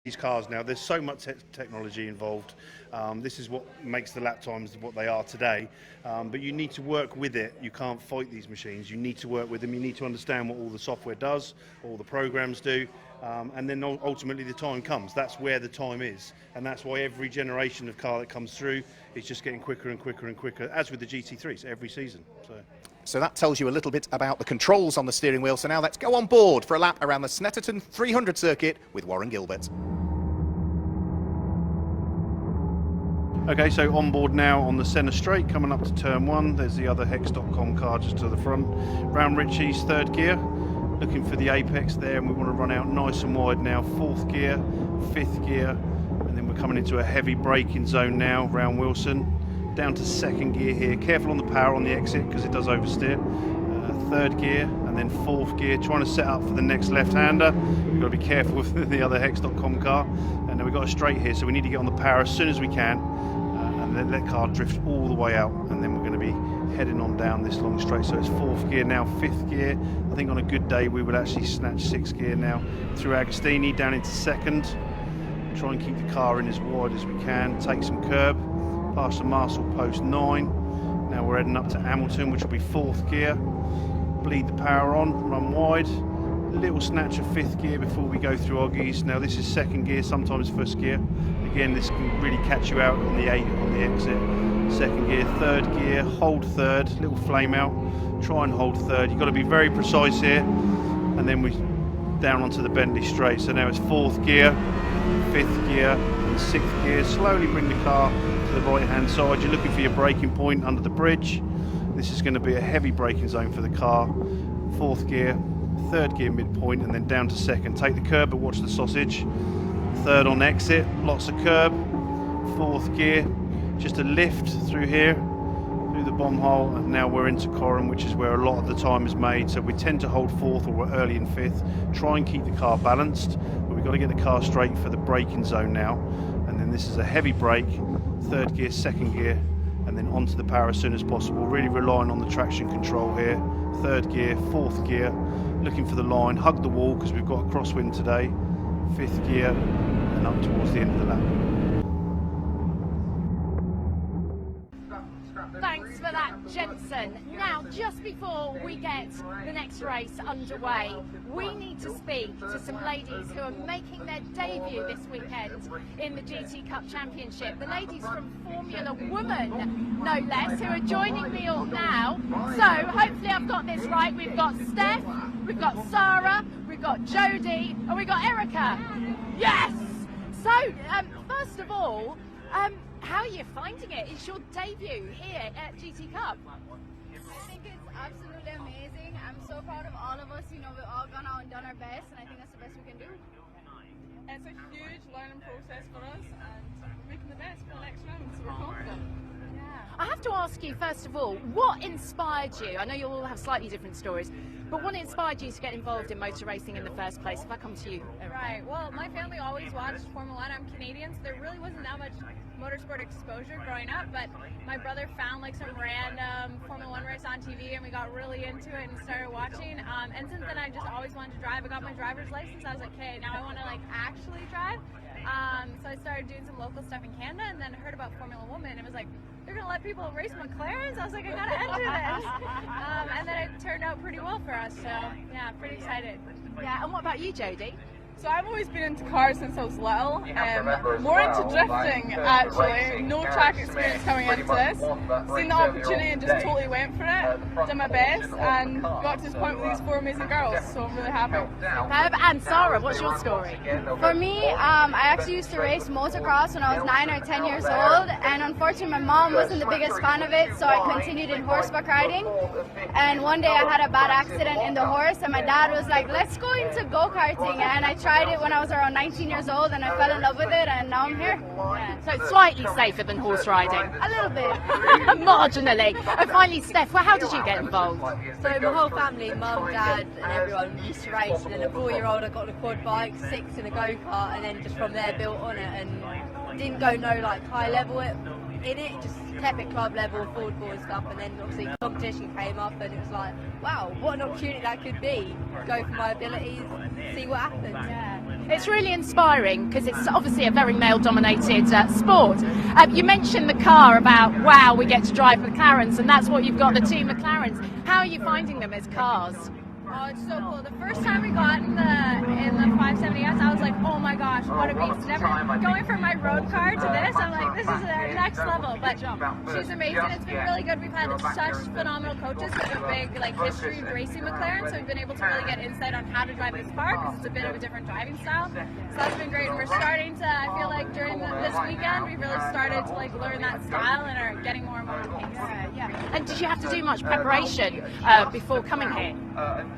These cars now, there's so much technology involved. This is what makes the lap times what they are today. But you need to work with it. You can't fight these machines. You need to work with them. You need to understand what all the software does, all the programs do, and then ultimately the time comes. That's where the time is, and that's why every generation of car that comes through is just getting quicker and quicker and quicker, as with the GT3s every season. So that tells you a little bit about the controls on the steering wheel. So now let's go on board for a lap around the Snetterton 300 circuit with Warren Gilbert. Okay, so on board now on the centre straight, coming up to turn 1. There's the other Hex.com car just to the front. Round Ritchie's third gear, looking for the apex there, and we want to run out nice and wide now. Fourth gear, fifth gear, and then we're coming into a heavy braking zone now, round Wilson. Down to second gear here. Careful on the power on the exit because it does oversteer. Third gear and then fourth gear, trying to set up for the next left-hander. We've got to be careful with the other Hex.com car. And then we've got a straight here, so we need to get on the power as soon as we can and then let the car drift all the way out, and then we're going to be heading on down this long straight. So it's fourth gear now, fifth gear. I think on a good day we would actually snatch sixth gear now through Agostini down into second. Try and keep the car in as wide as we can, take some curb, past the Marshall post 9. Now we're heading up to Hamilton, which will be fourth gear. Bleed the power on, run wide. Little snatch of fifth gear before we go through Oggies. Now this is second gear, sometimes first gear. Again, this can really catch you out on the 8 on the exit. Second gear, third gear, hold third, little flame out. Try and hold third. You've got to be very precise here. And then we down onto the bendy straight. So now it's fourth gear, fifth gear, and sixth gear. Slowly bring the car to the right hand side. You're looking for your braking point under the bridge. This is going to be a heavy braking zone for the car. Fourth gear, third gear midpoint, and then down to second. Take the curb but watch the sausage. Third on exit, lots of curb. Fourth gear, just a lift through here, through the bomb hole, and now we're into Corran, which is where a lot of the time is made. So we tend to hold fourth or we're early in fifth. Try and keep the car balanced, but we've got to get the car straight for the braking zone now. And then this is a heavy brake, third gear, second gear, and then onto the power as soon as possible, really relying on the traction control here. Third gear, fourth gear, looking for the line, hug the wall because we've got a crosswind today. Fifth gear, and up towards the end of the lap. Thanks for that, Jensen. Now, just before we get the next race underway, we need to speak to some ladies who are making their debut this weekend in the GT Cup Championship. The ladies from Formula Woman, no less, who are joining me all now. So, hopefully I've got this right. We've got Steph, we've got Sarah, we've got Jodie, and we've got Erica. Yes! So, first of all, how are you finding it? It's your debut here at GT Cup. I think it's absolutely amazing. I'm so proud of all of us. You know, we've all gone out and done our best, and I think that's the best we can do. It's a huge learning process for us, and we're making the best for the next round, so we're confident. I have to ask you, first of all, what inspired you? I know you all have slightly different stories, but what inspired you to get involved in motor racing in the first place? If I come to you. Right, well, my family always watched Formula One. I'm Canadian, so there really wasn't that much motorsport exposure growing up, but my brother found like some random Formula One race on TV, and we got really into it and started watching. And since then, I just always wanted to drive. I got my driver's license. I was like, okay, now I want to like actually drive. So I started doing some local stuff in Canada, and then heard about Formula Woman. It was like, they're gonna let people race McLarens? I was like, I gotta enter this. And then it turned out pretty well for us, so yeah, pretty excited. Yeah, and what about you, Jodie? So I've always been into cars since I was little, more into drifting actually, no track experience coming into this, seen the opportunity and just totally went for it, did my best and got to this point with these 4 amazing girls, so I'm really happy. And Sarah, what's your story? For me, I actually used to race motocross when I was 9 or 10 years old, and unfortunately my mom wasn't the biggest fan of it, so I continued in horseback riding. And one day I had a bad accident in the horse, and my dad was like, let's go into go-karting, and I tried it when I was around 19 years old, and I fell in love with it, and now I'm here. Yeah. So it's slightly safer than horse riding? A little bit. Marginally. And finally, Steph, well, how did you get involved? So my whole family, mum, dad and everyone used to race, and then at 4-year-old I got on a quad bike, 6 in a go-kart, and then just from there built on it, and didn't go no like high level in it, just kept it club level, forward ball and stuff, and then obviously competition came up, and it was like, wow, what an opportunity that could be. Go for my abilities, see what happens. Yeah. It's really inspiring because it's obviously a very male-dominated sport. You mentioned the car about, wow, we get to drive McLarens, and that's what you've got, the two McLarens. How are you finding them as cars? Oh, it's so cool. The first time we got in the 570S, I was like, oh my gosh, what a beast. Never going from my road car to this, I'm like, this is the next level. But she's amazing. It's been really good. We've had such phenomenal coaches who have a big history of racing McLaren, so we've been able to really get insight on how to drive this car because it's a bit of a different driving style. So that's been great. And we're starting to, I feel like during this weekend, we really started to learn that style and are getting more and more on pace. Yeah. And did you have to do much preparation before coming here?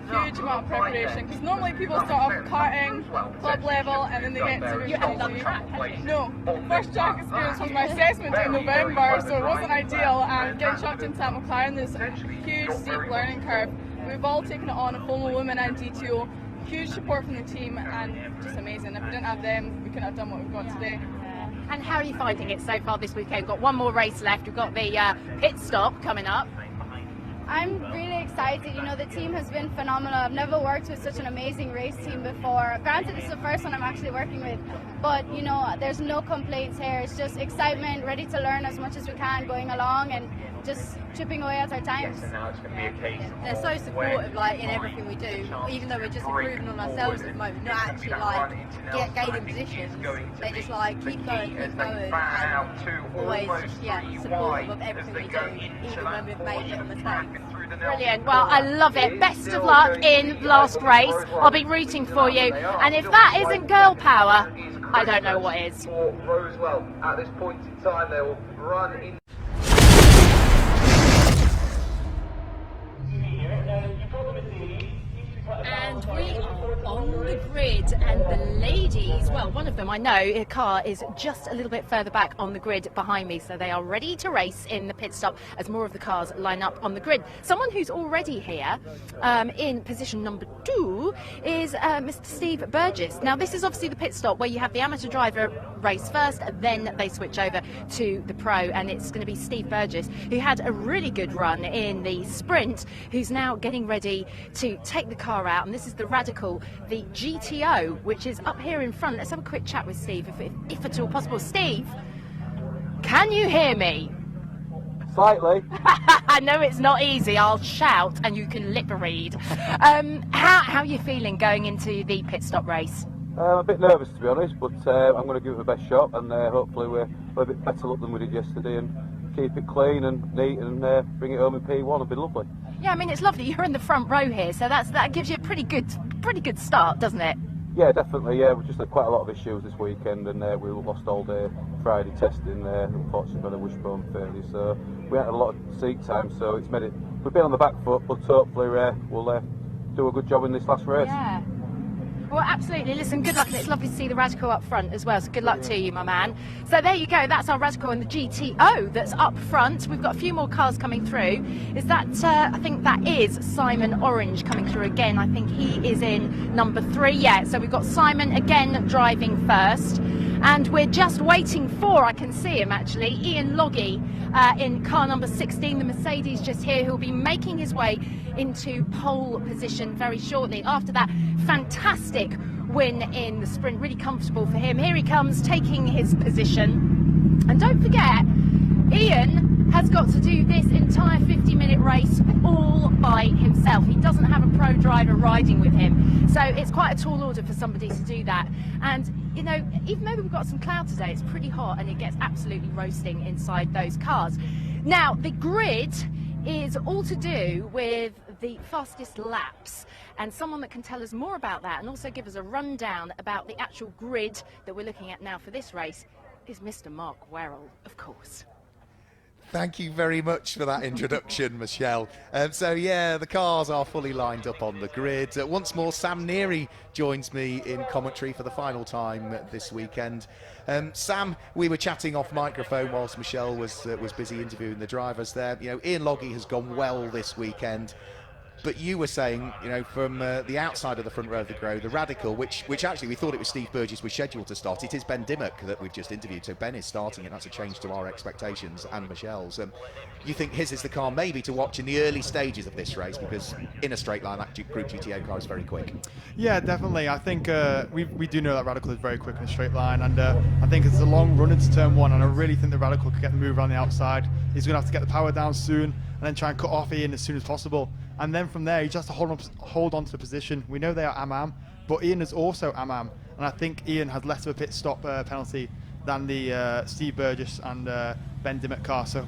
Huge amount of preparation, because normally people start off karting, club level, and then they get to You haven't done track, have you? No, first track experience was my assessment in November, so it wasn't ideal, and getting chucked into that McLaren, there's a huge steep learning curve. We've all taken it on, a former women and DTO, huge support from the team, and just amazing. If we didn't have them, we couldn't have done what we've got today. And how are you finding it so far this weekend? We've got one more race left. We've got the pit stop coming up. I'm really excited. You know, the team has been phenomenal. I've never worked with such an amazing race team before. Granted, this is the first one I'm actually working with, but you know, there's no complaints here. It's just excitement, ready to learn as much as we can going along and just chipping away at our times. They're so supportive, in everything we do, even though we're just improving on ourselves at the moment, not actually gaining positions. They just keep going, and always just supportive of everything we do, even when we've made little mistakes. Brilliant. Well, I love it. Best of luck in last race. I'll be rooting for you. And if that isn't girl power, I don't know what is. Rosewell, at this point in time, they will run in. And we are on the grid, and the ladies, well, one of them I know, her car is just a little bit further back on the grid behind me, so they are ready to race in the pit stop as more of the cars line up on the grid. Someone who's already here in position number 2 is Mr. Steve Burgess. Now, this is obviously the pit stop where you have the amateur driver race first, then they switch over to the pro, and it's going to be Steve Burgess, who had a really good run in the sprint, who's now getting ready to take the car out. And this is the Radical, the GTO, which is up here in front. Let's have a quick chat with Steve, if at all possible. Steve, can you hear me? Slightly. I know it's not easy. I'll shout and you can lip read. How are you feeling going into the pit stop race? I'm a bit nervous, to be honest, but I'm going to give it my best shot, and hopefully we're a bit better luck than we did yesterday, and keep it clean and neat, and bring it home in P1. It'll be lovely. Yeah, I mean, it's lovely. You're in the front row here, so that gives you a pretty good start, doesn't it? Yeah, definitely. Yeah, we just had quite a lot of issues this weekend, and we lost all day Friday testing. Unfortunately, had a wishbone failure, so we had a lot of seat time. So it's made it. We've been on the back foot, but hopefully we'll do a good job in this last race. Yeah. Well, absolutely. Listen, good luck. It's lovely to see the Radical up front as well, so good luck to you, my man. So there you go. That's our Radical and the GTO that's up front. We've got a few more cars coming through. Is that, I think that is Simon Orange coming through again. I think he is in number 3. Yeah, so we've got Simon again driving first. And we're just waiting for, I can see him actually, Ian Loggy in car number 16, the Mercedes just here, who'll be making his way into pole position very shortly after that fantastic win in the sprint. Really comfortable for him. Here he comes, taking his position. And don't forget, Ian has got to do this entire 50-minute race all by himself. He doesn't have a pro driver riding with him, so it's quite a tall order for somebody to do that. And you know, even though we've got some cloud today, it's pretty hot and it gets absolutely roasting inside those cars. Now, the grid is all to do with the fastest laps, and someone that can tell us more about that and also give us a rundown about the actual grid that we're looking at now for this race is Mr. Mark Werrell, of course. Thank you very much for that introduction, Michelle. So yeah, the cars are fully lined up on the grid. Once more, Sam Neary joins me in commentary for the final time this weekend. Sam, we were chatting off microphone whilst Michelle was busy interviewing the drivers there. You know, Ian Loggy has gone well this weekend. But you were saying, you know, from the outside of the front row of the grid, the Radical, which actually we thought it was Steve Burgess was scheduled to start. It is Ben Dimmock that we've just interviewed, so Ben is starting, and that's a change to our expectations and Michelle's. You think his is the car maybe to watch in the early stages of this race, because in a straight line that Group GTO car is very quick. Yeah, definitely. I think we do know that Radical is very quick in a straight line, and I think it's a long run into turn one, and I really think the Radical could get the move around the outside. He's going to have to get the power down soon, and then try and cut off Ian as soon as possible. And then from there, he just has to hold on to the position. We know they are Am-Am, but Ian is also Am-Am, and I think Ian has less of a pit stop penalty than the Steve Burgess and Ben Dimmock car. So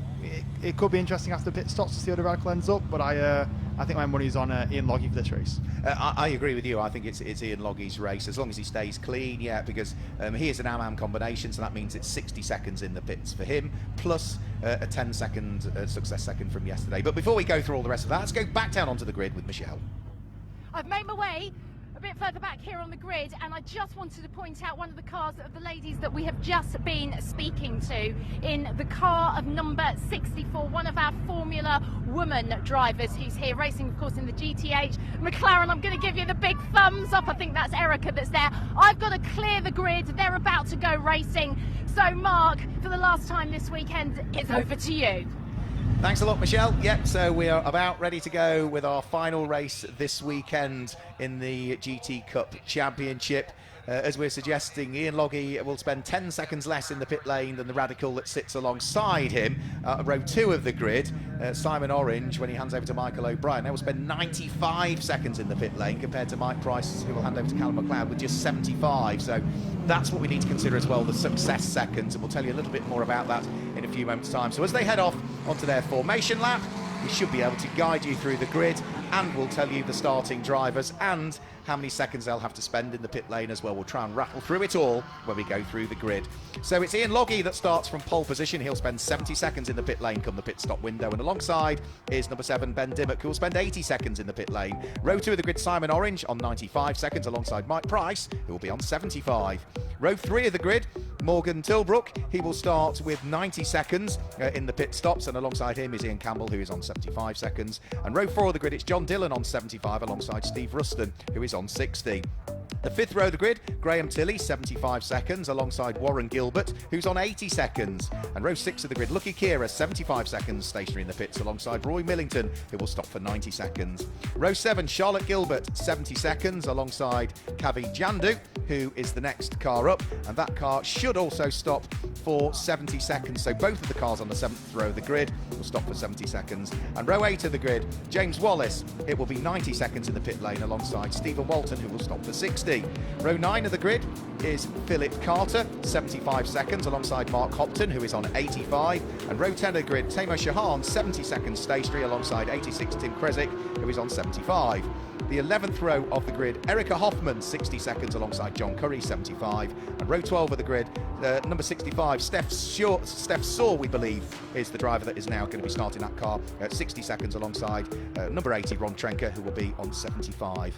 it could be interesting after the pit stops to see how the Radical ends up, but I think my money's on Ian Loggy for this race. I agree with you. I think it's Ian Loggy's race, as long as he stays clean, yeah, because he is an Am-Am combination, so that means it's 60 seconds in the pits for him, plus a 10-second success second from yesterday. But before we go through all the rest of that, let's go back down onto the grid with Michelle. I've made my way a bit further back here on the grid, and I just wanted to point out one of the cars of the ladies that we have just been speaking to in the car of number 64, one of our Formula woman drivers who's here racing, of course, in the GTH McLaren. I'm going to give you the big thumbs up. I think that's Erica that's there. I've got to clear the grid. They're about to go racing. So, Mark, for the last time this weekend, it's over to you. Thanks a lot, Michelle. Yep, so we are about ready to go with our final race this weekend in the GT Cup Championship. As we're suggesting, Ian Loggy will spend 10 seconds less in the pit lane than the Radical that sits alongside him at row 2 of the grid. Simon Orange, when he hands over to Michael O'Brien, they will spend 95 seconds in the pit lane compared to Mike Price, who will hand over to Callum McLeod with just 75. So that's what we need to consider as well, the success seconds, and we'll tell you a little bit more about that in a few moments' time. So as they head off onto their formation lap, we should be able to guide you through the grid, and we'll tell you the starting drivers and how many seconds they'll have to spend in the pit lane as well. We'll try and rattle through it all when we go through the grid. So it's Ian Loggy that starts from pole position. He'll spend 70 seconds in the pit lane come the pit stop window, and alongside is number 7 Ben Dimmock, who will spend 80 seconds in the pit lane. Row 2 of the grid, Simon Orange on 95 seconds alongside Mike Price, who will be on 75. Row 3 of the grid, Morgan Tilbrook, he will start with 90 seconds in the pit stops, and alongside him is Ian Campbell, who is on 75 seconds. And row 4 of the grid, it's John Dillon on 75 alongside Steve Ruston, who is on 60. The 5th row of the grid, Graham Tilley, 75 seconds, alongside Warren Gilbert, who's on 80 seconds. And row 6 of the grid, Lucky Kira, 75 seconds, stationary in the pits, alongside Roy Millington, who will stop for 90 seconds. Row 7, Charlotte Gilbert, 70 seconds, alongside Kavi Jandu, who is the next car up, and that car should also stop for 70 seconds. So both of the cars on the 7th row of the grid will stop for 70 seconds. And row 8 of the grid, James Wallace, it will be 90 seconds in the pit lane, alongside Stephen Walton, who will stop for 60. Row 9 of the grid is Philip Carter, 75 seconds, alongside Mark Hopton, who is on 85. And row 10 of the grid, Tamo Shahan, 70 seconds stationary, alongside 86 Tim Kresick, who is on 75. The 11th row of the grid, Erica Hoffman, 60 seconds, alongside John Curry, 75. And row 12 of the grid, number 65, Steph Saw, we believe, is the driver that is now going to be starting that car at 60 seconds, alongside number 80, Ron Trenker, who will be on 75.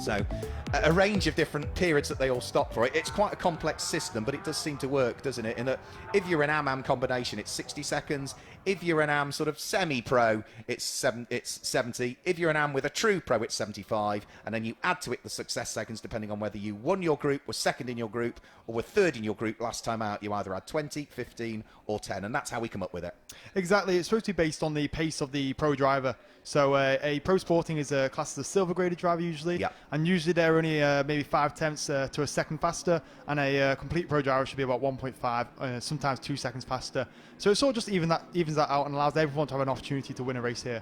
So a range of different periods that they all stop for. It's quite a complex system, but it does seem to work, doesn't it? In that if you're an Am-Am combination, it's 60 seconds. If you're an Am sort of semi-pro, it's 70. If you're an Am with a true pro, it's 75. And then you add to it the success seconds, depending on whether you won your group, were second in your group, or were third in your group last time out. You either had 20, 15, or 10. And that's how we come up with it. Exactly. It's supposed to be based on the pace of the pro driver. So a pro sporting is a class as a silver graded driver usually, yep. And usually they're only maybe 5 tenths to a second faster, and a complete pro driver should be about 1.5, sometimes 2 seconds faster. So it sort of just evens that out and allows everyone to have an opportunity to win a race here.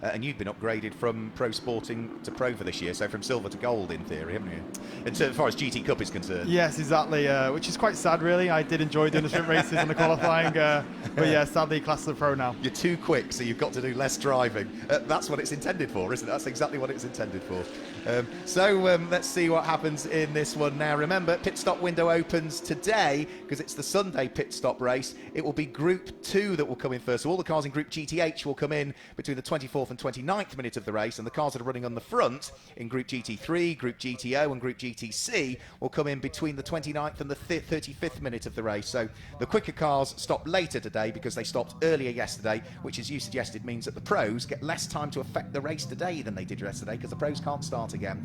And you've been upgraded from pro sporting to pro for this year, so from silver to gold in theory, haven't you? As far as GT Cup is concerned. Yes, exactly, which is quite sad really. I did enjoy doing the sprint races and the qualifying, but yeah, sadly class as a pro now. You're too quick, so you've got to do less driving. That's what it's intended for, isn't it? That's exactly what it's intended for. Let's see what happens in this one now. Remember, pit stop window opens today because it's the Sunday pit stop race. It will be Group 2 that will come in first. So all the cars in Group GTH will come in between the 24th and 29th minute of the race, and the cars that are running on the front in Group GT3, Group GTO and Group GTC will come in between the 29th and the 35th minute of the race. So the quicker cars stop later today because they stopped earlier yesterday, which, as you suggested, means that the pros get less time to affect the race today than they did yesterday because the pros can't start again.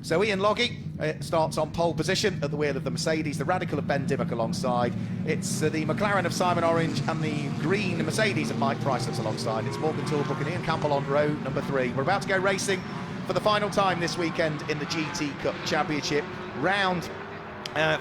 So Ian Loggy starts on pole position at the wheel of the Mercedes, the Radical of Ben Dimmock alongside. It's the McLaren of Simon Orange and the green Mercedes of Mike Price that's alongside. It's Morgan Tilbrook and Ian Campbell on row number 3. We're about to go racing for the final time this weekend in the GT Cup Championship.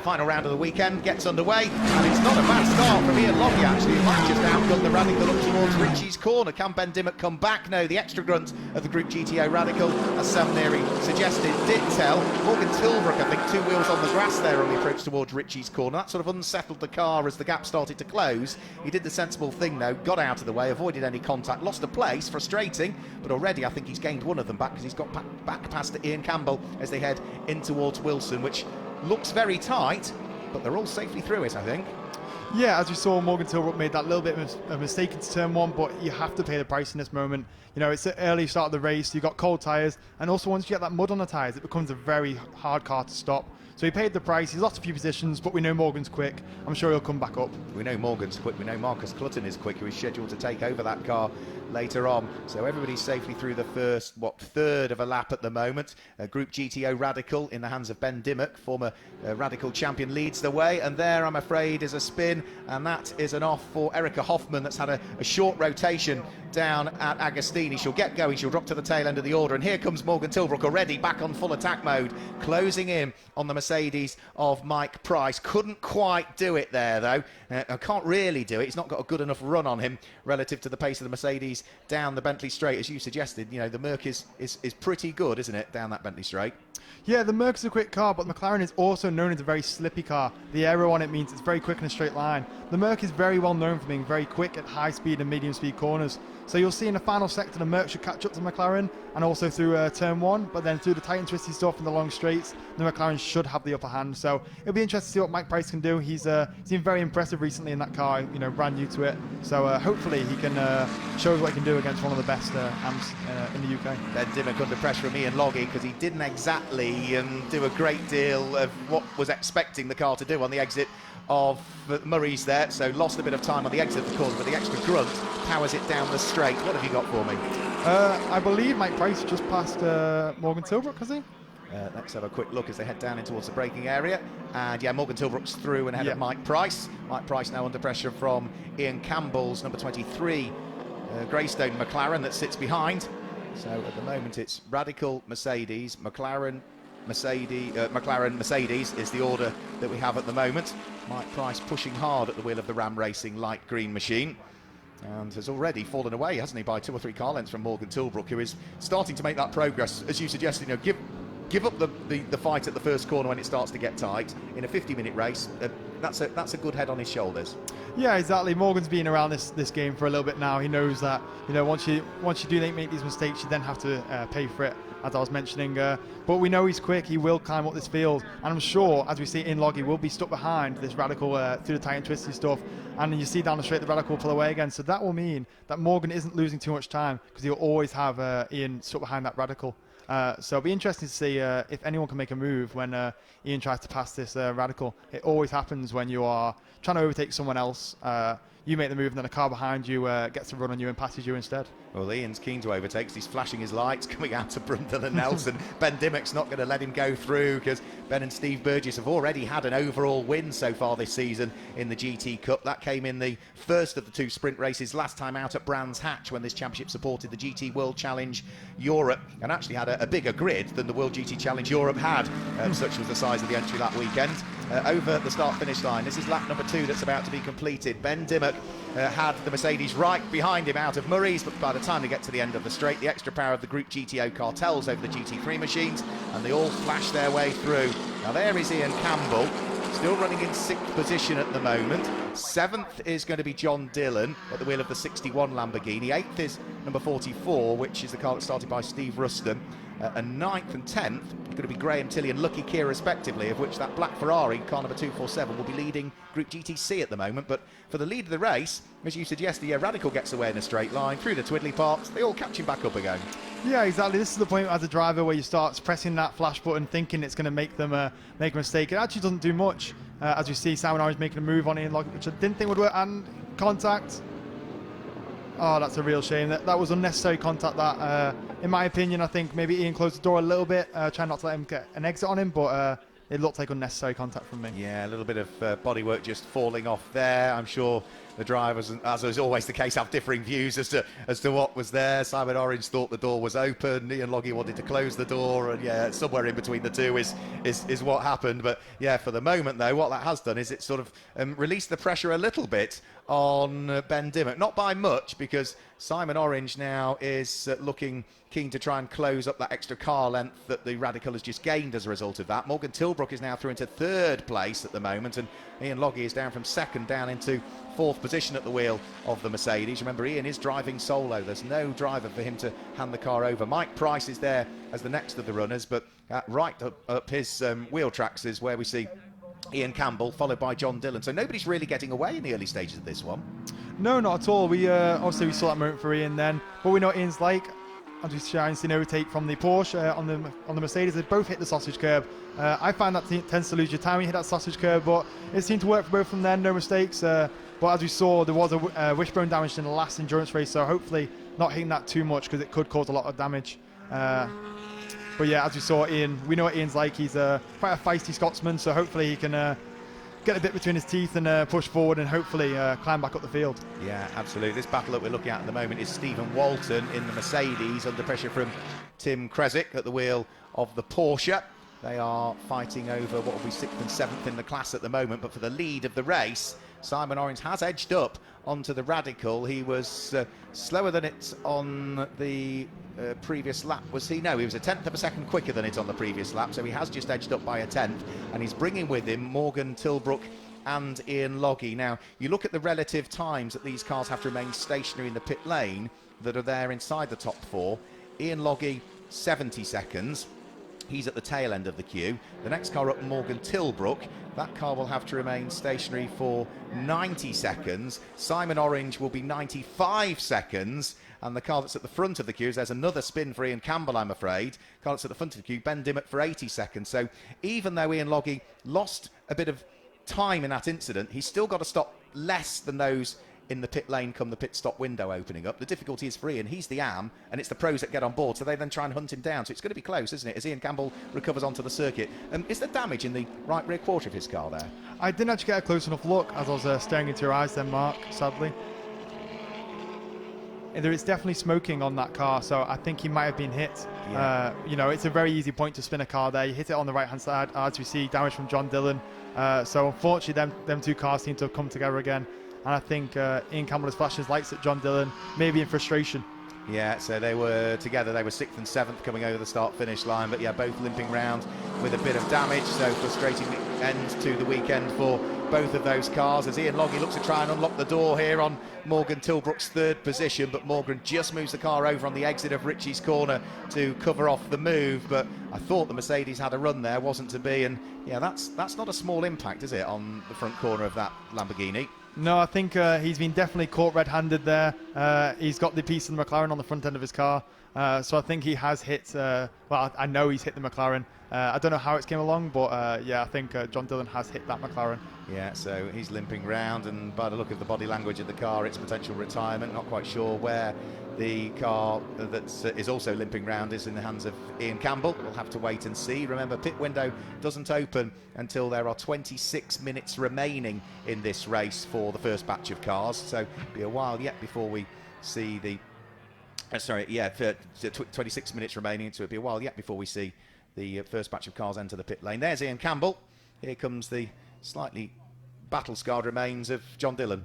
Final round of the weekend gets underway, and it's not a bad start from Ian Loggy actually. He might just outgun the Radical up towards Ritchie's corner. Can Ben Dimmock come back? No, the extra grunt of the Group GTO Radical, as Sam Neary suggested, did tell. Morgan Tilbrook, I think, 2 wheels on the grass there on the approach towards Ritchie's corner. That sort of unsettled the car as the gap started to close. He did the sensible thing though, got out of the way, avoided any contact, lost a place, frustrating, but already I think he's gained one of them back because he's got back past Ian Campbell as they head in towards Wilson, which looks very tight, but they're all safely through it, I think. Yeah, as we saw, Morgan Tilbrook made that little bit of a mistake into turn 1, but you have to pay the price in this moment. You know, it's the early start of the race, you've got cold tyres, and also once you get that mud on the tyres, it becomes a very hard car to stop. So he paid the price, he's lost a few positions, but we know Morgan's quick. I'm sure he'll come back up. We know Morgan's quick, we know Marcus Clutton is quick, who is scheduled to take over that car later on. So everybody's safely through the first, third of a lap at the moment. Group GTO Radical in the hands of Ben Dimmock, former Radical champion, leads the way. And there, I'm afraid, is a spin, and that is an off for Erica Hoffman that's had a short rotation down at Agostini. She'll get going, she'll drop to the tail end of the order, and here comes Morgan Tilbrook already back on full attack mode, closing in on the Mercedes of Mike Price. Couldn't quite do it there though. Can't really do it. He's not got a good enough run on him relative to the pace of the Mercedes down the Bentley Straight. As you suggested, you know, the Merc is pretty good, isn't it, down that Bentley Straight? Yeah, the Merc is a quick car, but the McLaren is also known as a very slippy car. The aero on it means it's very quick in a straight line. The Merc is very well known for being very quick at high speed and medium speed corners. So you'll see in the final sector, the Merc should catch up to the McLaren, and also through turn 1, but then through the tight and twisty stuff and the long straights, the McLaren should have the upper hand. So it'll be interesting to see what Mike Price can do. He's been very impressive recently in that car, you know, brand new to it. So hopefully he can show us what he can do against one of the best AMs in the UK. Ben Dimmock under pressure from Ian Loggy because he didn't exactly do a great deal of what was expecting the car to do on the exit of Murray's there, so lost a bit of time on the exit of the corner, but the extra grunt powers it down the straight. What have you got for me? I believe Mike Price just passed Morgan Tilbrook, has he? Let's have a quick look as they head down in towards the braking area. And yeah, Morgan Tilbrook's through and ahead of Mike Price. Mike Price now under pressure from Ian Campbell's number 23 Greystone McLaren that sits behind. So at the moment it's Radical, Mercedes, McLaren, Mercedes is the order that we have at the moment. Mike Price pushing hard at the wheel of the Ram Racing light green machine, and has already fallen away, hasn't he, by 2 or 3 car lengths from Morgan Tilbrook, who is starting to make that progress. As you suggested, you know, give up the fight at the first corner when it starts to get tight in a 50-minute race. That's a good head on his shoulders. Yeah, exactly. Morgan's been around this game for a little bit now. He knows that, you know, once you do make these mistakes, you then have to pay for it, as I was mentioning. But we know he's quick. He will climb up this field, and I'm sure, as we see in Loggy, will be stuck behind this Radical through the tight and twisty stuff. And you see down the straight, the Radical pull away again. So that will mean that Morgan isn't losing too much time because he'll always have Ian stuck behind that Radical. So it'll be interesting to see if anyone can make a move when Ian tries to pass this Radical. It always happens when you are trying to overtake someone else. You make the move and then a car behind you gets to run on you and passes you instead. Well, Ian's keen to overtake, he's flashing his lights coming out to Brundle and Nelson. Ben Dimmock's not going to let him go through because Ben and Steve Burgess have already had an overall win so far this season in the GT Cup. That came in the first of the 2 sprint races last time out at Brands Hatch when this championship supported the GT World Challenge Europe and actually had a bigger grid than the World GT Challenge Europe had. Such was the size of the entry that weekend. Over the start-finish line, this is lap number 2 that's about to be completed. Ben Dimmock had the Mercedes right behind him out of Murray's, but by the time they get to the end of the straight, the extra power of the Group GTO cartels over the GT3 machines, and they all flash their way through. Now there is Ian Campbell, still running in 6th position at the moment. 7th is going to be John Dillon at the wheel of the 61 Lamborghini. 8th is number 44, which is the car that started by Steve Ruston. and 9th and 10th going to be Graham Tilley and Lucky Keir respectively, of which that black Ferrari, car number 247, will be leading Group GTC at the moment. But for the lead of the race, as you suggested, yeah, Radical gets away in a straight line through the twiddly parts. They all catch him back up again. Yeah, exactly. This is the point as a driver where you start pressing that flash button, thinking it's going to make them make a mistake. It actually doesn't do much. As you see, Simon Orange making a move on Ian Loggett, which I didn't think would work, and contact. Oh, that's a real shame. That was unnecessary contact. That, in my opinion, I think maybe Ian closed the door a little bit, trying not to let him get an exit on him, but it looked like unnecessary contact from me. Yeah, a little bit of bodywork just falling off there. I'm sure the drivers, as is always the case, have differing views as to what was there. Simon Orange thought the door was open. Ian Loggett wanted to close the door, and yeah, somewhere in between the two is what happened. But yeah, for the moment though, what that has done is it sort of released the pressure a little bit on Ben Dimmock. Not by much, because Simon Orange now is looking keen to try and close up that extra car length that the Radical has just gained as a result of that. Morgan Tilbrook is now through into 3rd place at the moment, and Ian Loggett is down from 2nd down into 4th position at the wheel of the Mercedes. Remember, Ian is driving solo. There's no driver for him to hand the car over. Mike Price is there as the next of the runners, but right up his wheel tracks is where we see Ian Campbell, followed by John Dillon. So nobody's really getting away in the early stages of this one. No, not at all. We obviously we saw that moment for Ian then, but we know what Ian's like. As we try and see an overtake from the Porsche on the Mercedes, they both hit the sausage curb. I find that tends to lose your time when you hit that sausage curb, but it seemed to work for both of them then, no mistakes. But as we saw, there was a wishbone damage in the last endurance race, so hopefully not hitting that too much, because it could cause a lot of damage. But yeah, as we saw, Ian, we know what Ian's like. He's quite a feisty Scotsman, so hopefully he can get a bit between his teeth and push forward and hopefully climb back up the field. Yeah, absolutely. This battle that we're looking at the moment is Stephen Walton in the Mercedes under pressure from Tim Kresick at the wheel of the Porsche. They are fighting over what will be 6th and 7th in the class at the moment, but for the lead of the race, Simon Orange has edged up onto the Radical. He was slower than it on the previous lap, was he? No, he was a 10th of a second quicker than it on the previous lap, so he has just edged up by a 10th, and he's bringing with him Morgan Tilbrook and Ian Loggett. Now, you look at the relative times that these cars have to remain stationary in the pit lane that are there inside the top 4. Ian Loggett, 70 seconds. He's at the tail end of the queue. The next car up, Morgan Tilbrook. That car will have to remain stationary for 90 seconds. Simon Orange will be 95 seconds. And the car that's at the front of the queue, there's another spin for Ian Campbell, I'm afraid. Car that's at the front of the queue, Ben Dimmock for 80 seconds. So even though Ian Loggett lost a bit of time in that incident, he's still got to stop less than those in the pit lane come the pit stop window opening up. The difficulty is for Ian. He's the AM, and it's the pros that get on board, so they then try and hunt him down. So it's going to be close, isn't it, as Ian Campbell recovers onto the circuit. Is there damage in the right rear quarter of his car there? I didn't actually get a close enough look as I was staring into your eyes then, Mark, sadly. There is definitely smoking on that car, so I think he might have been hit. Yeah. You know, it's a very easy point to spin a car there. You hit it on the right-hand side, as we see, damage from John Dillon. So unfortunately, them two cars seem to have come together again. And I think Ian Campbell has flashed his lights at John Dillon, maybe in frustration. Yeah, so they were together. They were 6th and 7th coming over the start-finish line. But yeah, both limping round with a bit of damage. So frustrating end to the weekend for both of those cars, as Ian Loggett looks to try and unlock the door here on Morgan Tilbrook's 3rd position. But Morgan just moves the car over on the exit of Ritchie's corner to cover off the move. But I thought the Mercedes had a run there, wasn't to be. And yeah, that's not a small impact, is it, on the front corner of that Lamborghini? No, I think he's been definitely caught red-handed there. He's got the piece of the McLaren on the front end of his car. So I think he has hit, well, I know he's hit the McLaren. I don't know how it's came along, but yeah, I think John Dillon has hit that McLaren. Yeah, so he's limping round, and by the look of the body language of the car, it's potential retirement. Not quite sure where the car that is also limping round is in the hands of Ian Campbell. We'll have to wait and see. Remember, pit window doesn't open until there are 26 minutes remaining in this race for the first batch of cars. So it'll be a while yet before we see the... 26 minutes remaining, so it'll be a while yet before we see the first batch of cars enter the pit lane. There's Ian Campbell. Here comes the slightly battle-scarred remains of John Dillon.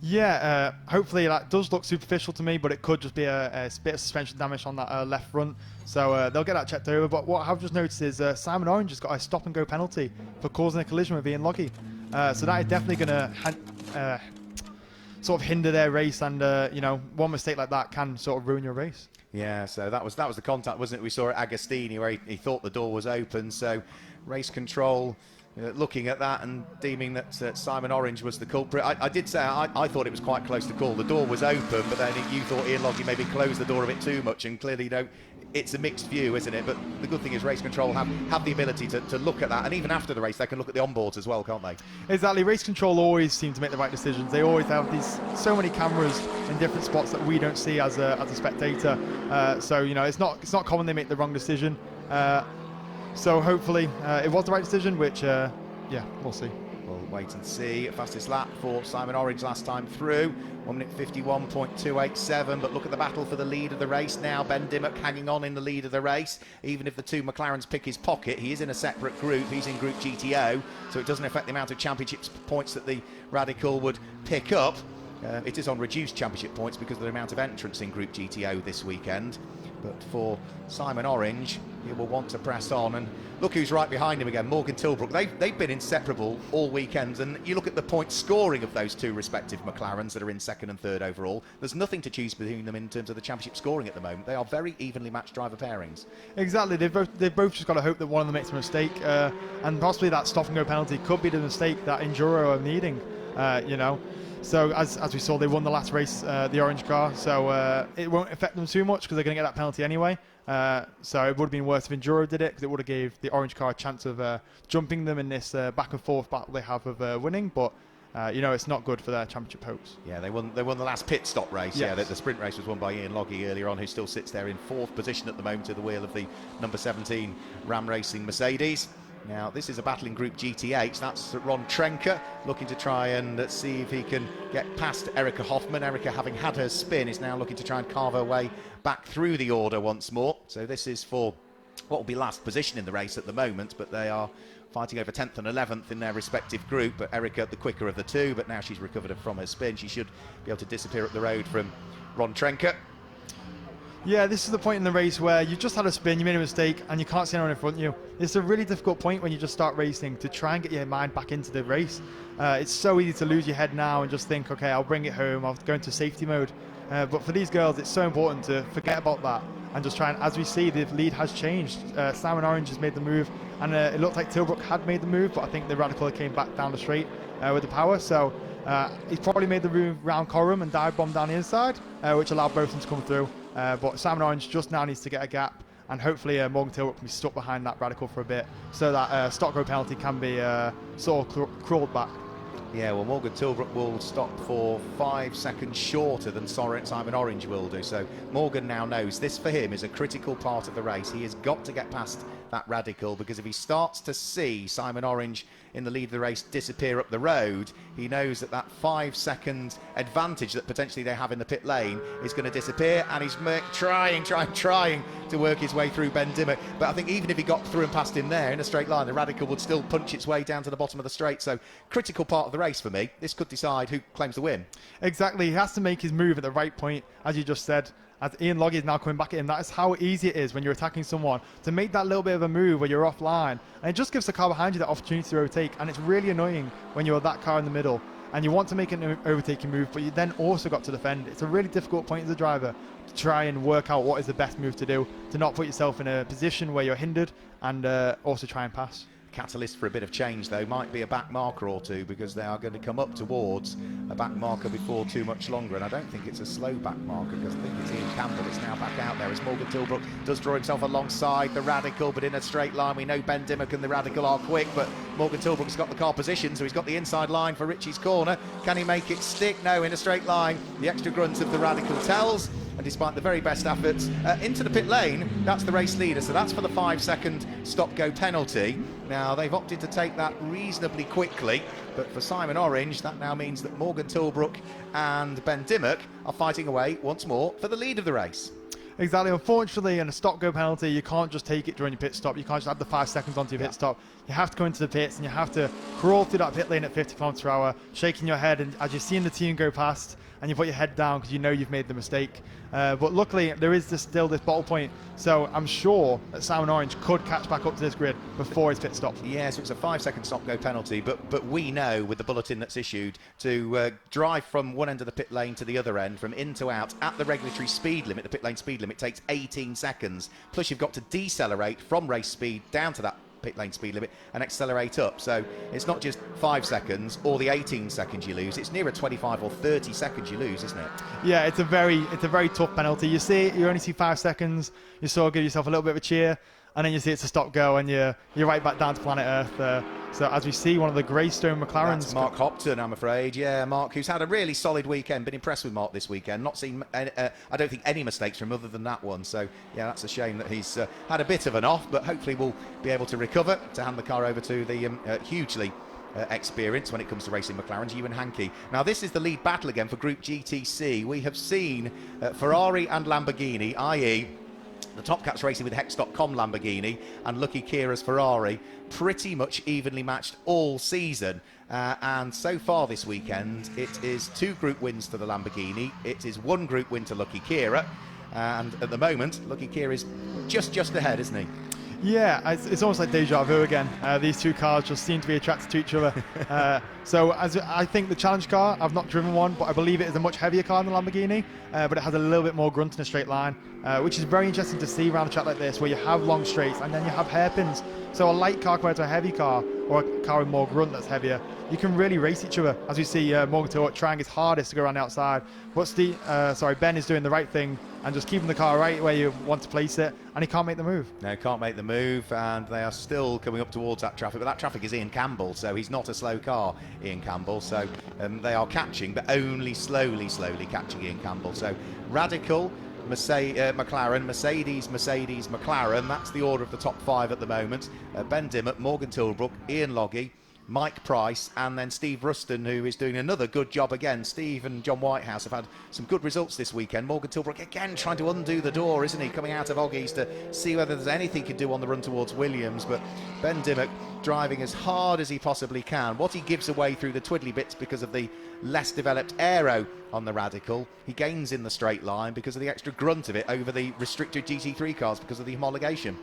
Yeah, hopefully that does look superficial to me, but it could just be a bit of suspension damage on that left front. So they'll get that checked over. But what I've just noticed is Simon Orange has got a stop-and-go penalty for causing a collision with Ian Loggett. So that is definitely going to sort of hinder their race, and you know, one mistake like that can sort of ruin your race. Yeah, so that was the contact, wasn't it? We saw at Agostini where he thought the door was open. So race control looking at that and deeming that Simon Orange was the culprit. I did say I thought it was quite close to call. The door was open, but then you thought Ian Logie maybe closed the door a bit too much, and clearly, it's a mixed view, isn't it? But the good thing is race control have the ability to look at that, and even after the race they can look at the onboards as well, can't they? Exactly. Race control always seem to make the right decisions. They always have so many cameras in different spots that we don't see as a spectator. So it's not common they make the wrong decision. So hopefully it was the right decision, which we'll see. We'll wait and see. Fastest lap for Simon Orange last time through, 1 minute 51.287. But look at the battle for the lead of the race now. Ben Dimmock hanging on in the lead of the race. Even if the two McLarens pick his pocket, he is in a separate group. He's in Group GTO, so it doesn't affect the amount of championship points that the Radical would pick up. It is on reduced championship points because of the amount of entrants in Group GTO this weekend. But for Simon Orange, he will want to press on. And look who's right behind him again, Morgan Tilbrook. They've been inseparable all weekend. And you look at the point scoring of those two respective McLarens that are in second and third overall. There's nothing to choose between them in terms of the championship scoring at the moment. They are very evenly matched driver pairings. Exactly. They've both just got to hope that one of them makes a mistake. And possibly that stop and go penalty could be the mistake that Enduro are needing, So as we saw, they won the last race, the orange car, so it won't affect them too much because they're going to get that penalty anyway. So it would have been worse if Enduro did it, because it would have gave the orange car a chance of jumping them in this back and forth battle they have of winning. But it's not good for their championship hopes. Yeah, they won the last pit stop race. Yes. Yeah, the sprint race was won by Ian Logie earlier on, who still sits there in fourth position at the moment at the wheel of the number 17 Ram Racing Mercedes. Now, this is a battle in Group GT8. That's Ron Trenker looking to try and see if he can get past Erica Hoffman. Erica, having had her spin, is now looking to try and carve her way back through the order once more. So this is for what will be last position in the race at the moment, but they are fighting over 10th and 11th in their respective group. But Erica, the quicker of the two, but now she's recovered from her spin. She should be able to disappear up the road from Ron Trenker. Yeah, this is the point in the race where you just had a spin, you made a mistake, and you can't see anyone in front of you. It's a really difficult point when you just start racing to try and get your mind back into the race. It's so easy to lose your head now and just think, okay, I'll bring it home, I'll go into safety mode. But for these girls, it's so important to forget about that and just try and, as we see, the lead has changed. Simon Orange has made the move, and it looked like Tilbrook had made the move, but I think the Radical came back down the straight with the power. So he's probably made the move round Coram and dive bomb down the inside, which allowed both of them to come through. But Simon Orange just now needs to get a gap, and hopefully Morgan Tilbrook can be stuck behind that Radical for a bit, so that stop go penalty can be sort of crawled back. Yeah, well, Morgan Tilbrook will stop for 5 seconds shorter than Simon Orange will do. So Morgan now knows this for him is a critical part of the race. He has got to get past that Radical, because if he starts to see Simon Orange in the lead of the race disappear up the road, he knows that 5 second advantage that potentially they have in the pit lane is going to disappear, and he's trying to work his way through Ben Dimmock. But I think even if he got through and past him there in a straight line, the Radical would still punch its way down to the bottom of the straight. So critical part of the race for me. This could decide who claims the win. Exactly. He has to make his move at the right point, as you just said. As Ian Logie is now coming back at him, that is how easy it is when you're attacking someone to make that little bit of a move where you're offline, and it just gives the car behind you that opportunity to overtake. And it's really annoying when you're that car in the middle and you want to make an overtaking move, but you then also got to defend. It's a really difficult point as a driver to try and work out what is the best move to do to not put yourself in a position where you're hindered, and also try and pass. Catalyst for a bit of change, though, might be a back marker or two, because they are going to come up towards a back marker before too much longer, and I don't think it's a slow back marker, because I think it's Ian Campbell that's now back out there as Morgan Tilbrook does draw himself alongside the Radical, but in a straight line. We know Ben Dimmock and the Radical are quick, but Morgan Tilbrook's got the car position, so he's got the inside line for Richie's corner. Can he make it stick? No, in a straight line. The extra grunt of the Radical tells. And despite the very best efforts into the pit lane, that's the race leader. So that's for the 5 second stop-go penalty. Now, they've opted to take that reasonably quickly, but for Simon Orange, that now means that Morgan Tilbrook and Ben Dimmock are fighting away once more for the lead of the race. Exactly. Unfortunately, in a stop-go penalty, you can't just take it during your pit stop. You can't just add the 5 seconds onto your pit stop. You have to go into the pits, and you have to crawl through that pit lane at 50 km/h, shaking your head, and as you're seeing the team go past, and you put your head down because you know you've made the mistake. But luckily, there is still this bottle point, so I'm sure that Simon Orange could catch back up to this grid before his pit stop. Yeah, so it's a 5 second stop-go penalty, but we know with the bulletin that's issued to drive from one end of the pit lane to the other end, from in to out, at the regulatory speed limit, the pit lane speed limit takes 18 seconds. Plus you've got to decelerate from race speed down to that pit lane speed limit and accelerate up. So it's not just 5 seconds or the 18 seconds you lose. It's nearer 25 or 30 seconds you lose, isn't it? Yeah, it's a very tough penalty. You see it, you only see 5 seconds. You sort of give yourself a little bit of a cheer, and then you see it's a stop go, and you're right back down to planet Earth. So as we see, one of the Greystone McLarens. That's Mark Hopton, I'm afraid. Yeah, Mark, who's had a really solid weekend. Been impressed with Mark this weekend. Not seen, I don't think, any mistakes from him other than that one. So, yeah, that's a shame that he's had a bit of an off, but hopefully we'll be able to recover to hand the car over to the hugely experienced when it comes to racing McLarens, Ewan Hankey. Now, this is the lead battle again for Group GTC. We have seen Ferrari and Lamborghini, i.e., the Top Cats racing with Hex.com Lamborghini and Lucky Kira's Ferrari, pretty much evenly matched all season. And so far this weekend, it is 2 group wins to the Lamborghini. It is 1 group win to Lucky Kira. And at the moment, Lucky Kira is just ahead, isn't he? Yeah, it's almost like deja vu again. These 2 cars just seem to be attracted to each other. So as I think the challenge car, I've not driven one, but I believe it is a much heavier car than the Lamborghini, but it has a little bit more grunt in a straight line, which is very interesting to see around a track like this, where you have long straights and then you have hairpins. So a light car compared to a heavy car, or a car with more grunt that's heavier, you can really race each other. As we see Morgan Tillett trying his hardest to go around the outside. But Ben is doing the right thing and just keeping the car right where you want to place it, and he can't make the move. No, can't make the move, and they are still coming up towards that traffic, but that traffic is Ian Campbell, so he's not a slow car, Ian Campbell, so they are catching, but only slowly catching Ian Campbell. So Radical, McLaren, Mercedes, McLaren, that's the order of the top 5 at the moment. Ben Dimmock, Morgan Tilbrook, Ian Loggy, Mike Price, and then Steve Ruston, who is doing another good job again. Steve and John Whitehouse have had some good results this weekend. Morgan Tilbrook again trying to undo the door, isn't he? Coming out of Oggies to see whether there's anything he can do on the run towards Williams. But Ben Dimmock driving as hard as he possibly can. What he gives away through the twiddly bits because of the less developed aero on the Radical, he gains in the straight line because of the extra grunt of it over the restricted GT3 cars because of the homologation.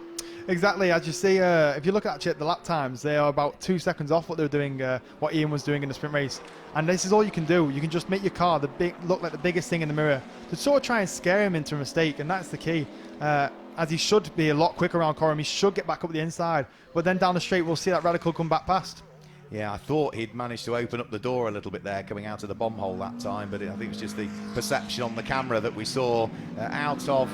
Exactly, as you see, if you look at the lap times, they are about 2 seconds off what they were doing, what Ian was doing in the sprint race. And this is all you can do. You can just make your car look like the biggest thing in the mirror to sort of try and scare him into a mistake, and that's the key. As he should be a lot quicker around Coram, he should get back up the inside, but then down the straight we'll see that Radical come back past. Yeah, I thought he'd managed to open up the door a little bit there coming out of the bomb hole that time, but I think it was just the perception on the camera that we saw out of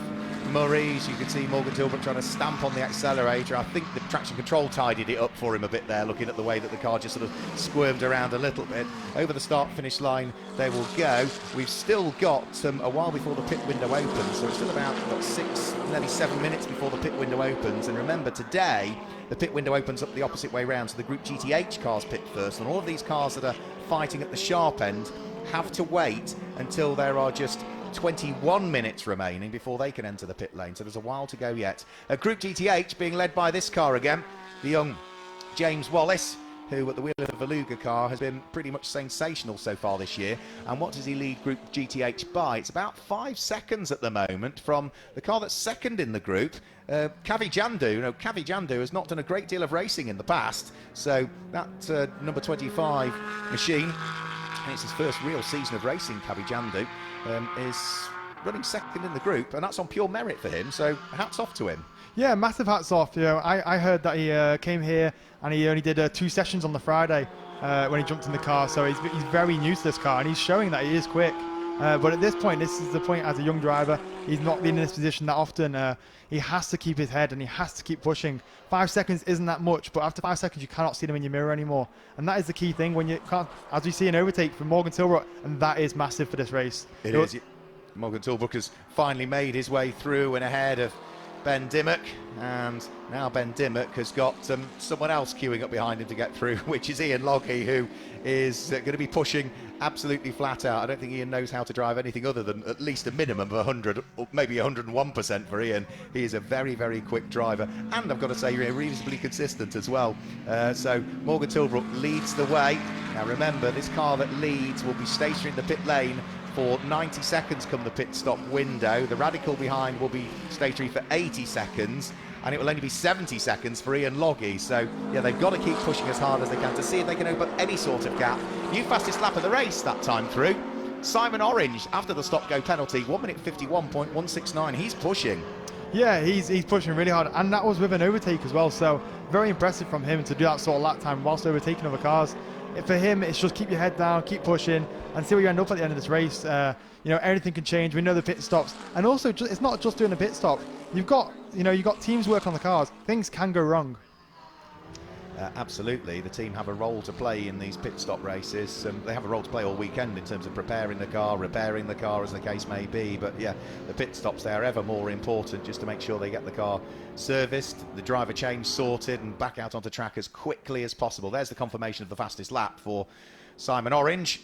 Murray's. You could see Morgan Tilbrook trying to stamp on the accelerator. I think the traction control tidied it up for him a bit there, looking at the way that the car just sort of squirmed around a little bit. Over the start-finish line they will go. We've still got a while before the pit window opens, so it's still about nearly 7 minutes before the pit window opens. And remember, today the pit window opens up the opposite way round, so the Group GTH cars pit first, and all of these cars that are fighting at the sharp end have to wait until there are just 21 minutes remaining before they can enter the pit lane, so there's a while to go yet. Group GTH being led by this car again, the young James Wallace, who at the wheel of the Veluga car has been pretty much sensational so far this year. And what does he lead Group GTH by? It's about 5 seconds at the moment from the car that's second in the group, Kavi Jandu. Kavi Jandu has not done a great deal of racing in the past, so that number 25 machine, and it's his first real season of racing, Kavi Jandu, is running second in the group, and that's on pure merit for him, so hats off to him. Yeah, massive hats off. I heard that he came here and he only did 2 sessions on the Friday when he jumped in the car, so he's very new to this car, and he's showing that he is quick. But at this point, this is the point as a young driver, he's not been in this position that often. He has to keep his head and he has to keep pushing. 5 seconds isn't that much, but after 5 seconds you cannot see them in your mirror anymore. And that is the key thing when you can't, as we see an overtake from Morgan Tilbrook, and that is massive for this race. It is. Morgan Tilbrook has finally made his way through and ahead of Ben Dimmock, and now Ben Dimmock has got someone else queuing up behind him to get through, which is Ian Loggy, who is going to be pushing absolutely flat out. I don't think Ian knows how to drive anything other than at least a minimum of 100, or maybe 101% for Ian. He is a very, very quick driver, and I've got to say, reasonably consistent as well. So Morgan Tilbrook leads the way. Now remember, this car that leads will be stationary in the pit lane for 90 seconds come the pit stop window. The Radical behind will be stationary for 80 seconds, and it will only be 70 seconds for Ian Loggy. So yeah, they've got to keep pushing as hard as they can to see if they can open up any sort of gap. New fastest lap of the race that time through, Simon Orange, after the stop-go penalty, 1 minute 51.169. He's pushing. Yeah, he's pushing really hard, and that was with an overtake as well, so very impressive from him to do that sort of lap time whilst overtaking other cars. For him, it's just keep your head down, keep pushing, and see where you end up at the end of this race. Anything can change. We know the pit stops, and also it's not just doing a pit stop. You've got teams work on the cars. Things can go wrong. Absolutely, the team have a role to play in these pit stop races. They have a role to play all weekend in terms of preparing the car, repairing the car, as the case may be. But yeah, the pit stops, they are ever more important, just to make sure they get the car serviced, the driver change sorted, and back out onto track as quickly as possible. There's the confirmation of the fastest lap for Simon Orange.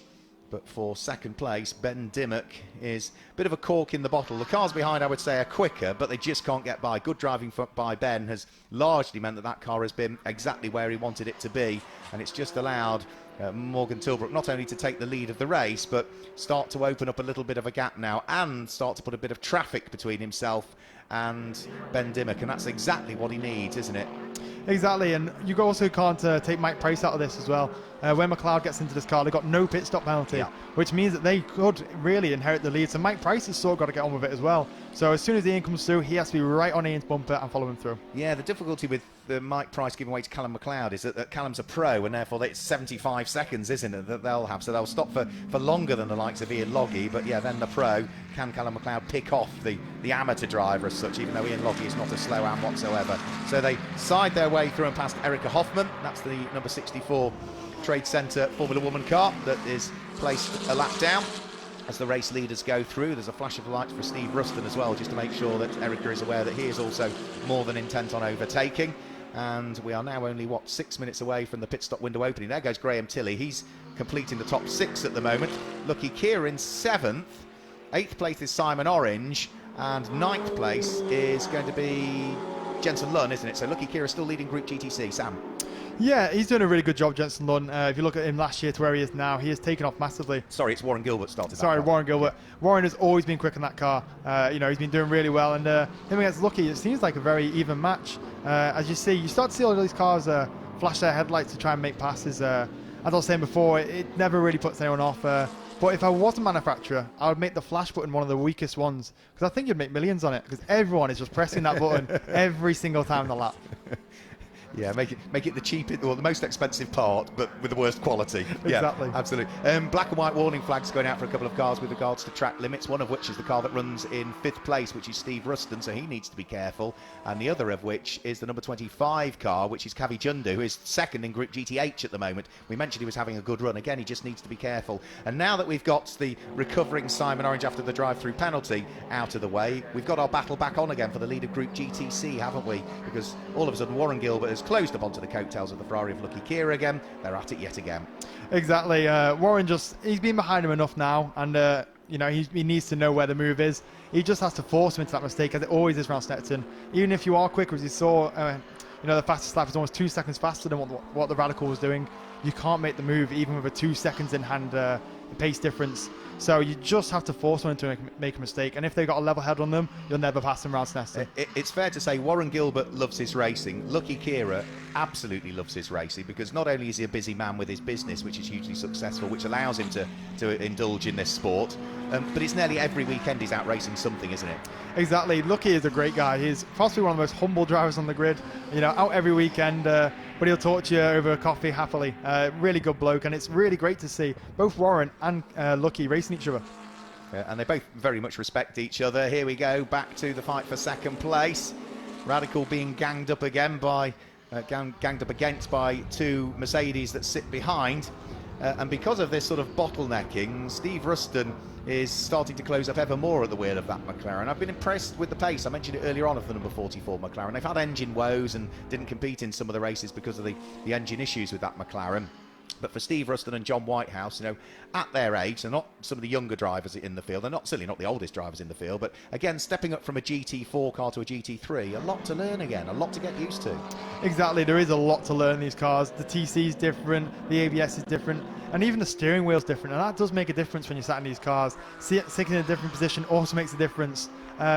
But for second place, Ben Dimmock is a bit of a cork in the bottle. The cars behind, I would say, are quicker, but they just can't get by. Good driving by Ben has largely meant that that car has been exactly where he wanted it to be, and it's just allowed Morgan Tilbrook not only to take the lead of the race, but start to open up a little bit of a gap now and start to put a bit of traffic between himself and Ben Dimmock, and that's exactly what he needs, isn't it? Exactly, and you also can't take Mike Price out of this as well. When McLeod gets into this car, they've got no pit stop penalty, which means that they could really inherit the lead. So Mike Price has sort of got to get on with it as well. So as soon as Ian comes through, he has to be right on Ian's bumper and follow him through. Yeah, the difficulty with the Mike Price giving way to Callum McLeod is that Callum's a pro, and therefore it's 75 seconds, isn't it, that they'll have. So they'll stop for longer than the likes of Ian Logie. But yeah, then the pro, can Callum McLeod pick off the amateur driver as such, even though Ian Logie is not a slow am whatsoever. So they side their way through and past Erica Hoffman. That's the number 64 Trade Centre Formula Woman car that is placed a lap down. As the race leaders go through, there's a flash of lights for Steve Ruston as well, just to make sure that Erica is aware that he is also more than intent on overtaking. And we are now only, 6 minutes away from the pit stop window opening. There goes Graham Tilley. He's completing the top 6 at the moment. Lucky Keir in 7th. 8th place is Simon Orange. And 9th place is going to be Jensen Lunn, isn't it? So Lucky Keir is still leading Group GTC. Sam? Yeah, he's doing a really good job, Jensen Lunn. If you look at him last year to where he is now, he has taken off massively. Sorry, it's Warren Gilbert started. Sorry, Warren Gilbert. Yeah. Warren has always been quick in that car. He's been doing really well, and him against Lucky, it seems like a very even match. As you start to see all these cars flash their headlights to try and make passes. As I was saying before, it never really puts anyone off. But if I was a manufacturer, I would make the flash button one of the weakest ones, because I think you'd make millions on it, because everyone is just pressing that button every single time in the lap. Yeah, make it the cheapest or the most expensive part, but with the worst quality. Exactly. Yeah, absolutely. Black and white warning flags going out for a couple of cars with regards to track limits, one of which is the car that runs in 5th place, which is Steve Ruston, so he needs to be careful, and the other of which is the number 25 car, which is Kavi Jundu, who is 2nd in Group GTH at the moment. We mentioned he was having a good run. Again, he just needs to be careful. And now that we've got the recovering Simon Orange after the drive-through penalty out of the way, we've got our battle back on again for the lead of Group GTC, haven't we? Because all of a sudden Warren Gilbert has closed up onto the coattails of the Ferrari of Lucky Keir again. They're at it yet again. Exactly. Warren he's been behind him enough now, and he needs to know where the move is. He just has to force him into that mistake, as it always is around Snetterton. Even if you are quicker, as you saw, the fastest lap is almost 2 seconds faster than what the Radical was doing. You can't make the move even with a 2 seconds in hand pace difference. So you just have to force one to make a mistake, and if they've got a level head on them, you'll never pass them around Snetterton. It's fair to say Warren Gilbert loves his racing. Lucky Keira absolutely loves his racing, because not only is he a busy man with his business, which is hugely successful, which allows him to indulge in this sport, but it's nearly every weekend he's out racing something, isn't it? Exactly. Lucky is a great guy. He's possibly one of the most humble drivers on the grid. Out every weekend, but he'll talk to you over coffee happily. Really good bloke, and it's really great to see both Warren and Lucky racing each other. And they both very much respect each other. Here we go, back to the fight for second place. Radical being ganged up again ganged up against by 2 Mercedes that sit behind. And because of this sort of bottlenecking, Steve Ruston is starting to close up ever more at the wheel of that McLaren. I've been impressed with the pace. I mentioned it earlier on of the number 44 McLaren. They've had engine woes and didn't compete in some of the races because of the engine issues with that McLaren. But for Steve Ruston and John Whitehouse, at their age, they're not some of the younger drivers in the field. They're certainly not the oldest drivers in the field. But again, stepping up from a GT4 car to a GT3, a lot to learn again, a lot to get used to. Exactly, there is a lot to learn in these cars. The TC is different, the ABS is different. and even the steering wheel's different, and that does make a difference when you're sat in these cars. Sitting in a different position also makes a difference.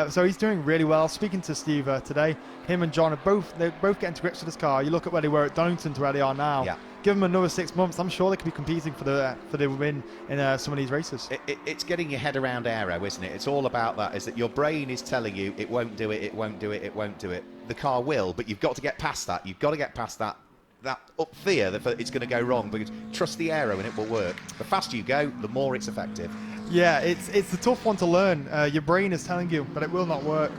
So he's doing really well. Speaking to Steve today, him and John are they're both getting to grips with this car. You look at where they were at Donington to where they are now. Yeah. Give them another 6 months, I'm sure they could be competing for the win in some of these races. It's getting your head around aero, isn't it? It's all about that, is that your brain is telling you it won't do it, it won't do it, it won't do it. The car will, but you've got to get past that. You've got to get past that up fear that it's going to go wrong, because trust the aero and it will work. The faster you go, the more it's effective. Yeah, it's a tough one to learn. Your brain is telling you, but it will not work.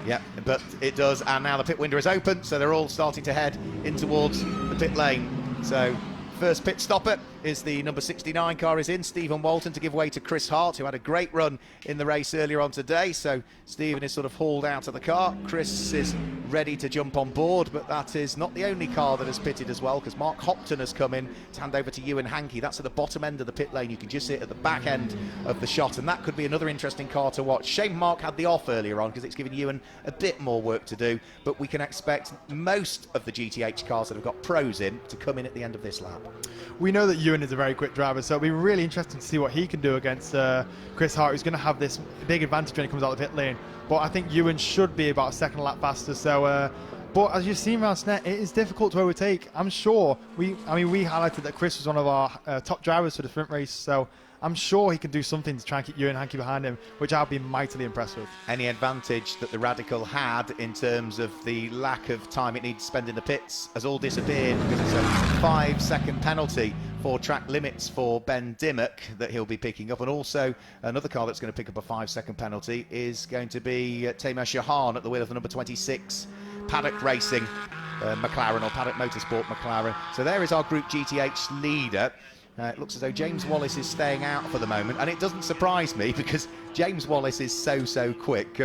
Yeah, but it does, and now the pit window is open, so they're all starting to head in towards the pit lane. So first pit stopper is the number 69 car is in, Stephen Walton, to give way to Chris Hart, who had a great run in the race earlier on today. So Stephen is sort of hauled out of the car. Chris is ready to jump on board, but that is not the only car that has pitted as well, because Mark Hopton has come in to hand over to Ewan Hankey. That's at the bottom end of the pit lane. You can just see it at the back end of the shot, and that could be another interesting car to watch. Shame Mark had the off earlier on, because it's given Ewan a bit more work to do, but we can expect most of the GTH cars that have got pros in to come in at the end of this lap. We know that Ewan is a very quick driver, so it'll be really interesting to see what he can do against Chris Hart, who's going to have this big advantage when he comes out of the pit lane. But I think Ewan should be about a second lap faster. So, but as you've seen around Snet, it is difficult to overtake. I'm sure we highlighted that Chris was one of our top drivers for the sprint race. So I'm sure he can do something to try and keep Ewan Hankey behind him, which I'll be mightily impressed with. Any advantage that the Radical had in terms of the lack of time it needs to spend in the pits has all disappeared, because it's a 5-second penalty for track limits for Ben Dimmock that he'll be picking up. And also another car that's going to pick up a 5-second penalty is going to be Tamer Shahan at the wheel of the number 26 Paddock Racing McLaren, or Paddock Motorsport McLaren. So there is our Group GTH leader. It looks as though James Wallace is staying out for the moment, and it doesn't surprise me, because James Wallace is so quick.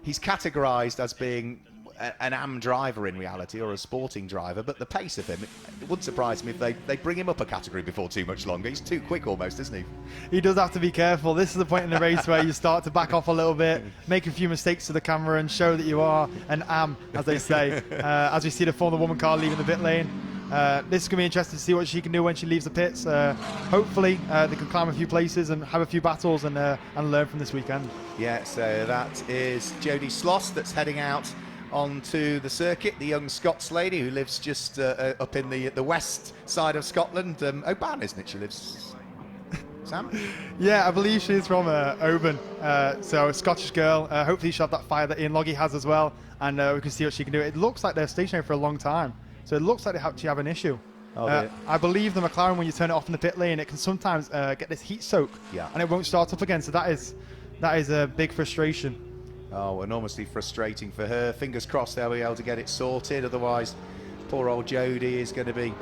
He's categorised as being an AM driver in reality, or a sporting driver, but the pace of him, it wouldn't surprise me if they bring him up a category before too much longer. He's too quick almost, isn't he? He does have to be careful. This is the point in the race where you start to back off a little bit, make a few mistakes to the camera and show that you are an AM, as they say, as we see the Formula Woman car leaving the pit lane. This is going to be interesting to see what she can do when she leaves the pits. Hopefully they can climb a few places and have a few battles and learn from this weekend. Yeah, so that is Jodie Sloss that's heading out onto the circuit, the young Scots lady who lives just up in the west side of Scotland. Oban, isn't it? She lives... Sam? Yeah, I believe she's from Oban, so a Scottish girl. Hopefully she'll have that fire that Ian Loggy has as well, and we can see what she can do. It looks like they're stationary for a long time, so it looks like they actually have an issue. I believe the McLaren, when you turn it off in the pit lane, it can sometimes get this heat soak, and it won't start up again, so that is a big frustration. Oh, enormously frustrating for her. Fingers crossed they'll be able to get it sorted, otherwise poor old Jodie is going to be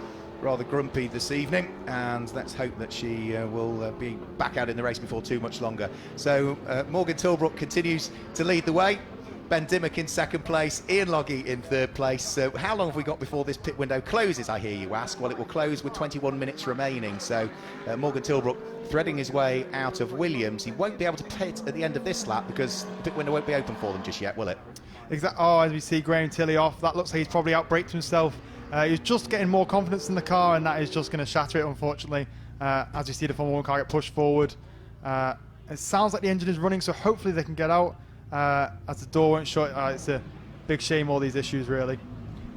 rather grumpy this evening, and let's hope that she will be back out in the race before too much longer. So Morgan Tilbrook continues to lead the way. Ben Dimmock in second place, Ian Loggy in third place. So how long have we got before this pit window closes, I hear you ask? Well, it will close with 21 minutes remaining. So Morgan Tilbrook threading his way out of Williams. He won't be able to pit at the end of this lap because the pit window won't be open for them just yet, will it? Exactly. Oh, as we see Graham Tilley off, that looks like he's probably outbraked himself. He's just getting more confidence in the car, and that is just going to shatter it, unfortunately. As we see the Formula 1 car get pushed forward. It sounds like the engine is running, so hopefully they can get out. As the door won't shut, it's a big shame, all these issues, really.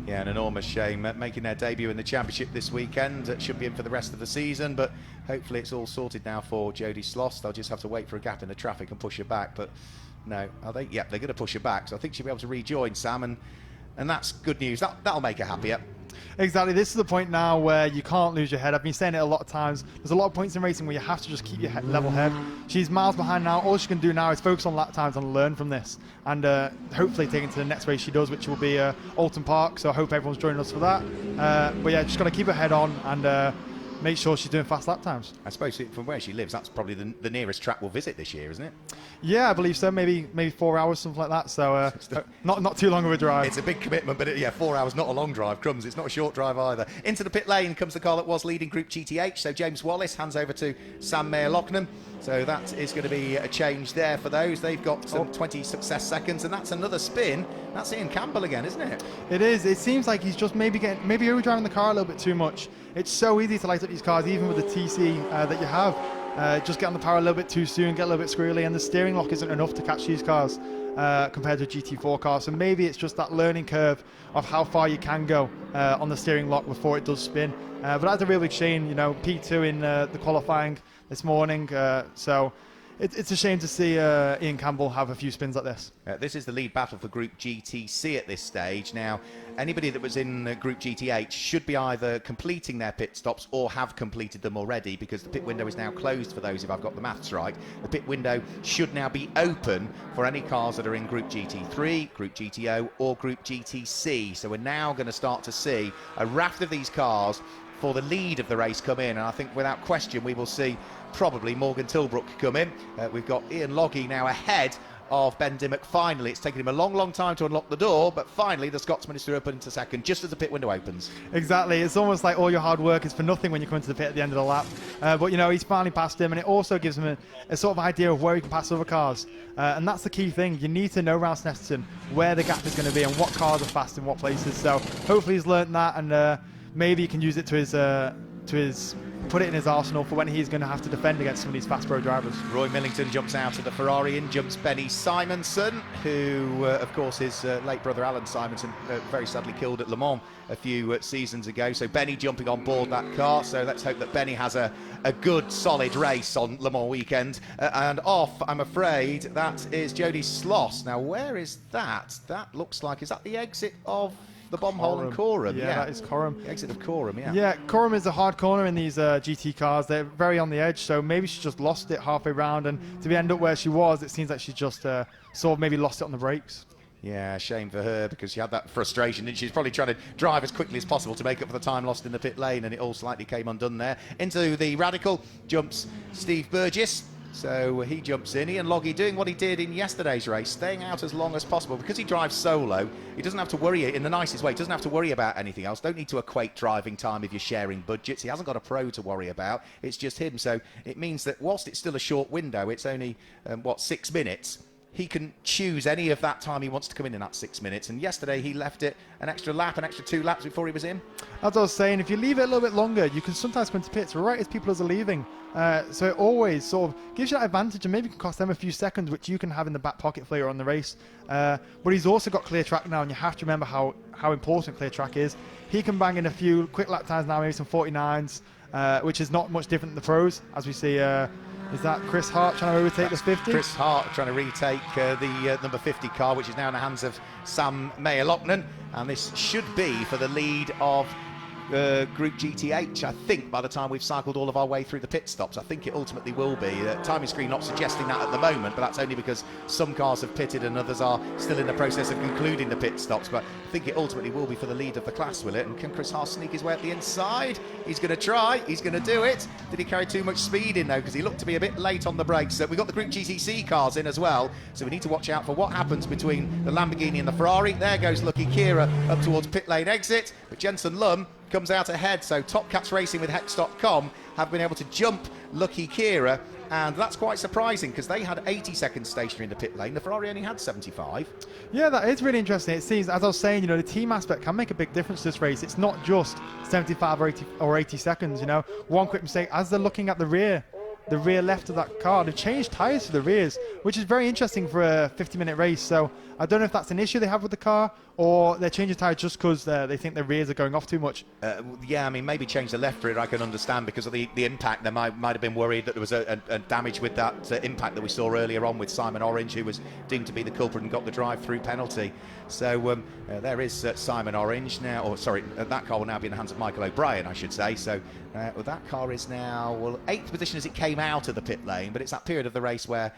Yeah, an enormous shame. Making their debut in the championship this weekend. It should be in for the rest of the season, but hopefully it's all sorted now for Jodie Sloss. They'll just have to wait for a gap in the traffic and push her back. But no, are they? Yep, they're going to push her back. So I think she'll be able to rejoin Sam, and that's good news. That'll make her happier. Exactly. This is the point now where you can't lose your head. I've been saying it a lot of times. There's a lot of points in racing where you have to just keep your level head. She's miles behind now. All she can do now is focus on lap times and learn from this. And hopefully take it to the next race she does, which will be Alton Park. So I hope everyone's joining us for that. But yeah, just got to keep her head on and make sure she's doing fast lap times. I suppose from where she lives, that's probably the nearest track we'll visit this year, isn't it? Yeah, I believe so. Maybe 4 hours, something like that. So not too long of a drive. It's a big commitment, but 4 hours, not a long drive. Crumbs, it's not a short drive either. Into the pit lane comes the car that was leading Group GTH. So James Wallace hands over to Sam Mayer-Loughnane. So that is going to be a change there for those. They've got some 20 success seconds, and that's another spin. That's Ian Campbell again, isn't it? It is. It seems like he's just maybe overdriving the car a little bit too much. It's so easy to light up these cars, even with the TC that you have. Just get on the power a little bit too soon, get a little bit squirrely, and the steering lock isn't enough to catch these cars compared to a GT4 car. So maybe it's just that learning curve of how far you can go on the steering lock before it does spin. But that's a real big shame, you know, P2 in the qualifying this morning. So it's a shame to see Ian Campbell have a few spins like this. This is the lead battle for Group GTC at this stage. Now, anybody that was in Group GTH should be either completing their pit stops or have completed them already, because the pit window is now closed for those, if I've got the maths right. The pit window should now be open for any cars that are in Group GT3, Group GTO or Group GTC. So we're now going to start to see a raft of these cars for the lead of the race come in, and I think without question we will see probably Morgan Tilbrook come in. We've got Ian Loggy now ahead of Ben Dimmock. Finally, it's taken him a long time to unlock the door, but finally the Scotsman is through up into second just as the pit window opens. Exactly, it's almost like all your hard work is for nothing when you come into the pit at the end of the lap. But you know, he's finally passed him, and it also gives him a sort of idea of where he can pass other cars. And that's the key thing. You need to know around Snetterton where the gap is going to be and what cars are fast in what places. So hopefully he's learnt that, and maybe he can use it to his put it in his arsenal for when he's going to have to defend against some of these fast pro drivers. Roy Millington jumps out of the Ferrari, in jumps Benny Simonson, who of course his late brother Alan Simonson very sadly killed at Le Mans a few seasons ago. So Benny jumping on board that car, so let's hope that Benny has a good solid race on Le Mans weekend. And off, I'm afraid, that is Jody Sloss. Now where is that? That looks like, is that the exit of the bomb hole in Coram? Yeah, that is Coram. The exit of Coram, yeah. Yeah, Coram is a hard corner in these GT cars. They're very on the edge, so maybe she just lost it halfway round, and to end up where she was, it seems like she just sort of maybe lost it on the brakes. Yeah, shame for her, because she had that frustration, and she's probably trying to drive as quickly as possible to make up for the time lost in the pit lane, and it all slightly came undone there. Into the Radical jumps Steve Burgess. So he jumps in. Ian Loggy doing what he did in yesterday's race, staying out as long as possible. Because he drives solo, he doesn't have to worry, in the nicest way, he doesn't have to worry about anything else. Don't need to equate driving time if you're sharing budgets. He hasn't got a pro to worry about. It's just him. So it means that whilst it's still a short window, it's only, 6 minutes, he can choose any of that time he wants to come in that 6 minutes. And yesterday he left it an extra lap, an extra 2 laps before he was in. As I was saying, if you leave it a little bit longer, you can sometimes come into pits right as people are leaving. So it always sort of gives you that advantage, and maybe can cost them a few seconds, which you can have in the back pocket for later on the race. But he's also got clear track now, and you have to remember how important clear track is. He can bang in a few quick lap times now, maybe some 49s, which is not much different than the pros, as we see. Is that Chris Hart trying to overtake the 50? Chris Hart trying to retake the number 50 car, which is now in the hands of Sam Mayer-Loughnane. And this should be for the lead of Group GTH, I think, by the time we've cycled all of our way through the pit stops. I think it ultimately will be. Timing screen not suggesting that at the moment, but that's only because some cars have pitted and others are still in the process of concluding the pit stops. But I think it ultimately will be for the lead of the class, will it? And can Chris Hart sneak his way up the inside? He's going to try. He's going to do it. Did he carry too much speed in, though? Because he looked to be a bit late on the brakes. We've got the Group GTC cars in as well, so we need to watch out for what happens between the Lamborghini and the Ferrari. There goes Lucky Kira up towards pit lane exit, but Jensen Lum comes out ahead. So Top Cats Racing with Hex.com have been able to jump Lucky Kira, and that's quite surprising because they had 80 seconds stationary in the pit lane. The Ferrari only had 75. Yeah, that is really interesting. It seems, as I was saying, the team aspect can make a big difference to this race. It's not just 75 or 80 seconds, One quick mistake, as they're looking at the rear left of that car, they've changed tyres to the rears, which is very interesting for a 50-minute race. So I don't know if that's an issue they have with the car, or they're changing tyres just because they think their rears are going off too much. Yeah, I mean, maybe change the left rear, I can understand, because of the impact. They might have been worried that there was a damage with that impact that we saw earlier on with Simon Orange, who was deemed to be the culprit and got the drive-through penalty. So there is Simon Orange now, or sorry, that car will now be in the hands of Michael O'Brien, I should say. So that car is now, 8th position as it came out of the pit lane, but it's that period of the race where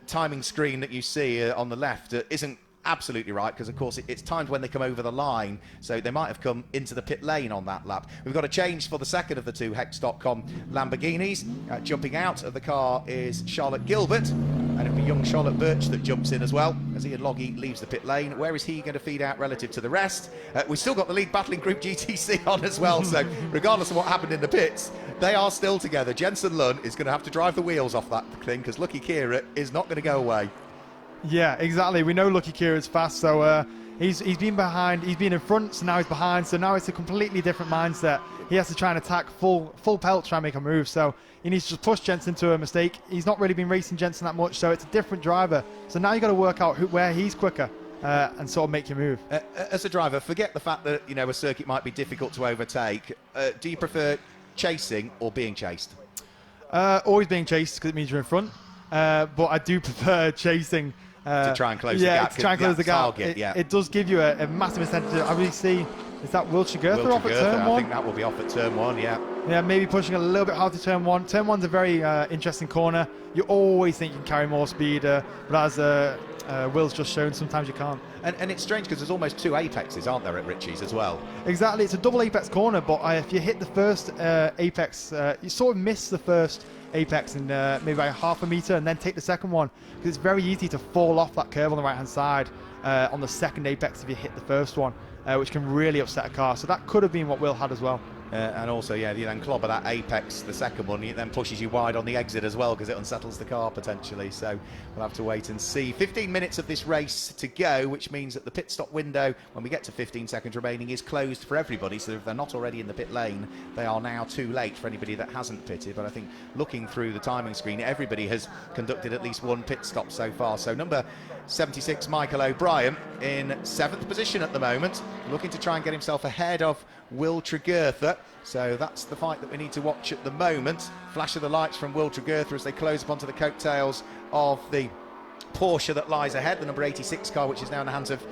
timing screen that you see on the left isn't absolutely right, because of course it's timed when they come over the line, so they might have come into the pit lane on that lap. We've got a change for the second of the two Hex.com Lamborghinis. Jumping out of the car is Charlotte Gilbert, and it'll be young Charlotte Birch that jumps in as well as Ian Loggy leaves the pit lane. Where is he going to feed out relative to the rest? We've still got the lead battling Group GTC on as well, so regardless of what happened in the pits, they are still together. Jensen Lund is going to have to drive the wheels off that thing, because Lucky Kira is not going to go away. Yeah, exactly. We know Lucky Kira is fast, so He's been behind, he's been in front, so now he's behind, so now it's a completely different mindset. He has to try and attack full pelt, try and make a move, so he needs to just push Jensen into a mistake. He's not really been racing Jensen that much, so it's a different driver. So now you got to work out where he's quicker and sort of make your move. As a driver, forget the fact that, you know, a circuit might be difficult to overtake. Do you prefer chasing or being chased? Always being chased because it means you're in front, but I do prefer chasing. To try and close the gap. To try and close the gap. Target, it does give you a massive incentive. I really see, is that Wiltshire Girther off at turn 1? I think that will be off at turn 1, yeah. Yeah, maybe pushing a little bit hard to turn 1. Turn 1's a very interesting corner. You always think you can carry more speed, but as Will's just shown, sometimes you can't. And it's strange because there's almost 2 apexes, aren't there, at Ritchie's as well? Exactly, it's a double apex corner, but if you hit the first apex, you sort of miss the first apex in maybe by half a metre and then take the second one, because it's very easy to fall off that curve on the right hand side on the second apex if you hit the first one, which can really upset a car. So that could have been what Will had as well. And also, yeah, you then clobber that apex, the second one, it then pushes you wide on the exit as well because it unsettles the car potentially. So we'll have to wait and see. 15 minutes of this race to go, which means that the pit stop window, when we get to 15 seconds remaining, is closed for everybody. So if they're not already in the pit lane, they are now too late for anybody that hasn't pitted. But I think looking through the timing screen, everybody has conducted at least one pit stop so far. So number 76, Michael O'Brien, in 7th position at the moment, looking to try and get himself ahead of Will Tregurtha. So that's the fight that we need to watch at the moment. Flash of the lights from Will Tregurtha as they close up onto the coattails of the Porsche that lies ahead, the number 86 car, which is now in the hands of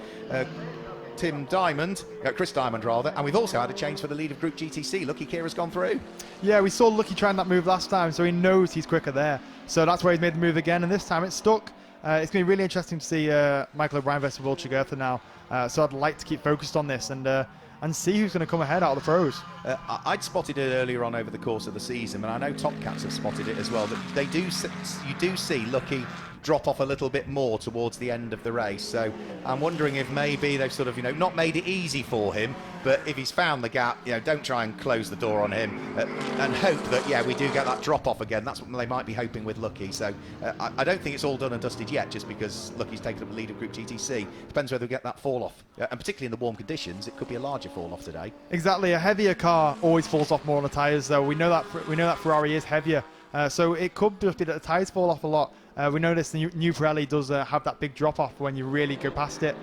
Chris Diamond rather. And we've also had a change for the lead of Group GTC. Lucky Kira's gone through. Yeah, we saw Lucky trying that move last time, so he knows he's quicker there. So that's where he's made the move again, and this time it's stuck. It's going to be really interesting to see Michael O'Brien versus Will Tregurtha now. So I'd like to keep focused on this and see who's going to come ahead out of the pros. I'd spotted it earlier on over the course of the season, and I know Top Cats have spotted it as well, that you do see Lucky drop off a little bit more towards the end of the race. So I'm wondering if maybe they've sort of, not made it easy for him, but if he's found the gap, don't try and close the door on him and hope that, we do get that drop off again. That's what they might be hoping with Lucky. So I don't think it's all done and dusted yet, just because Lucky's taken up the lead of Group GTC. Depends whether we get that fall off. And particularly in the warm conditions, it could be a larger fall off today. Exactly. A heavier car always falls off more on the tyres, though. We know that Ferrari is heavier. So it could just be that the tyres fall off a lot. We noticed the new Pirelli does have that big drop off when you really go past it.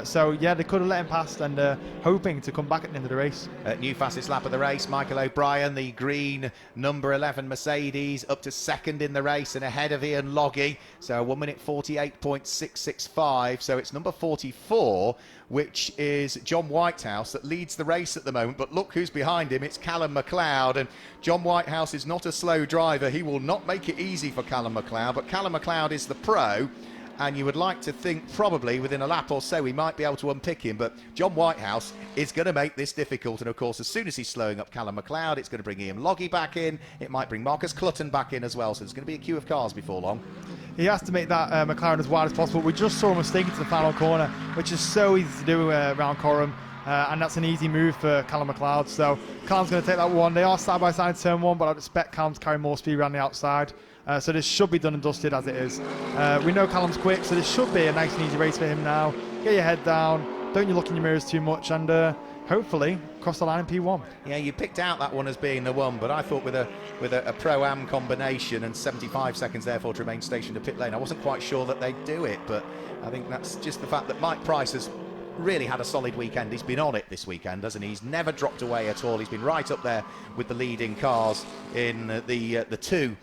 So yeah, they could have let him past, and hoping to come back at the end of the race. New fastest lap of the race, Michael O'Brien, the green number 11 Mercedes, up to second in the race and ahead of Ian Loggy. So 1 minute 48.665. So it's number 44, which is John Whitehouse, that leads the race at the moment. But look who's behind him. It's Callum McLeod, and John Whitehouse is not a slow driver. He will not make it easy for Callum McLeod, but Callum McLeod is the pro, and you would like to think probably within a lap or so we might be able to unpick him, but John Whitehouse is going to make this difficult. And of course, as soon as he's slowing up Callum McLeod, it's going to bring Ian Loggy back in. It might bring Marcus Clutton back in as well, so there's going to be a queue of cars before long. He has to make that McLaren as wide as possible. We just saw a mistake into the final corner, which is so easy to do around Coram. And that's an easy move for Callum McLeod. So Callum's going to take that one. They are side by side turn 1, but I'd expect Callum to carry more speed around the outside. So this should be done and dusted as it is. We know Callum's quick, so this should be a nice and easy race for him now. Get your head down, don't you look in your mirrors too much, and hopefully cross the line in P1. Yeah, you picked out that one as being the one, but I thought with a Pro-Am combination and 75 seconds therefore to remain stationed at pit lane, I wasn't quite sure that they'd do it, but I think that's just the fact that Mike Price has really had a solid weekend. He's been on it this weekend, hasn't he? He's never dropped away at all. He's been right up there with the leading cars in the 2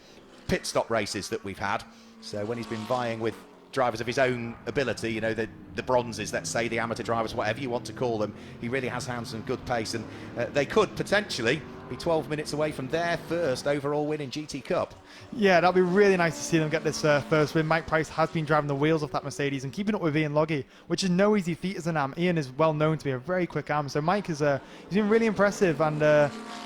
pit stop races that we've had. So when he's been vying with drivers of his own ability, the bronzes, let's say, the amateur drivers, whatever you want to call them, he really has found some good pace, and they could potentially be 12 minutes away from their first overall win in GT Cup. Yeah, that'll be really nice to see them get this first win. Mike Price has been driving the wheels off that Mercedes and keeping up with Ian Loggy, which is no easy feat as an AM. Ian is well known to be a very quick AM, so Mike is he's been really impressive, and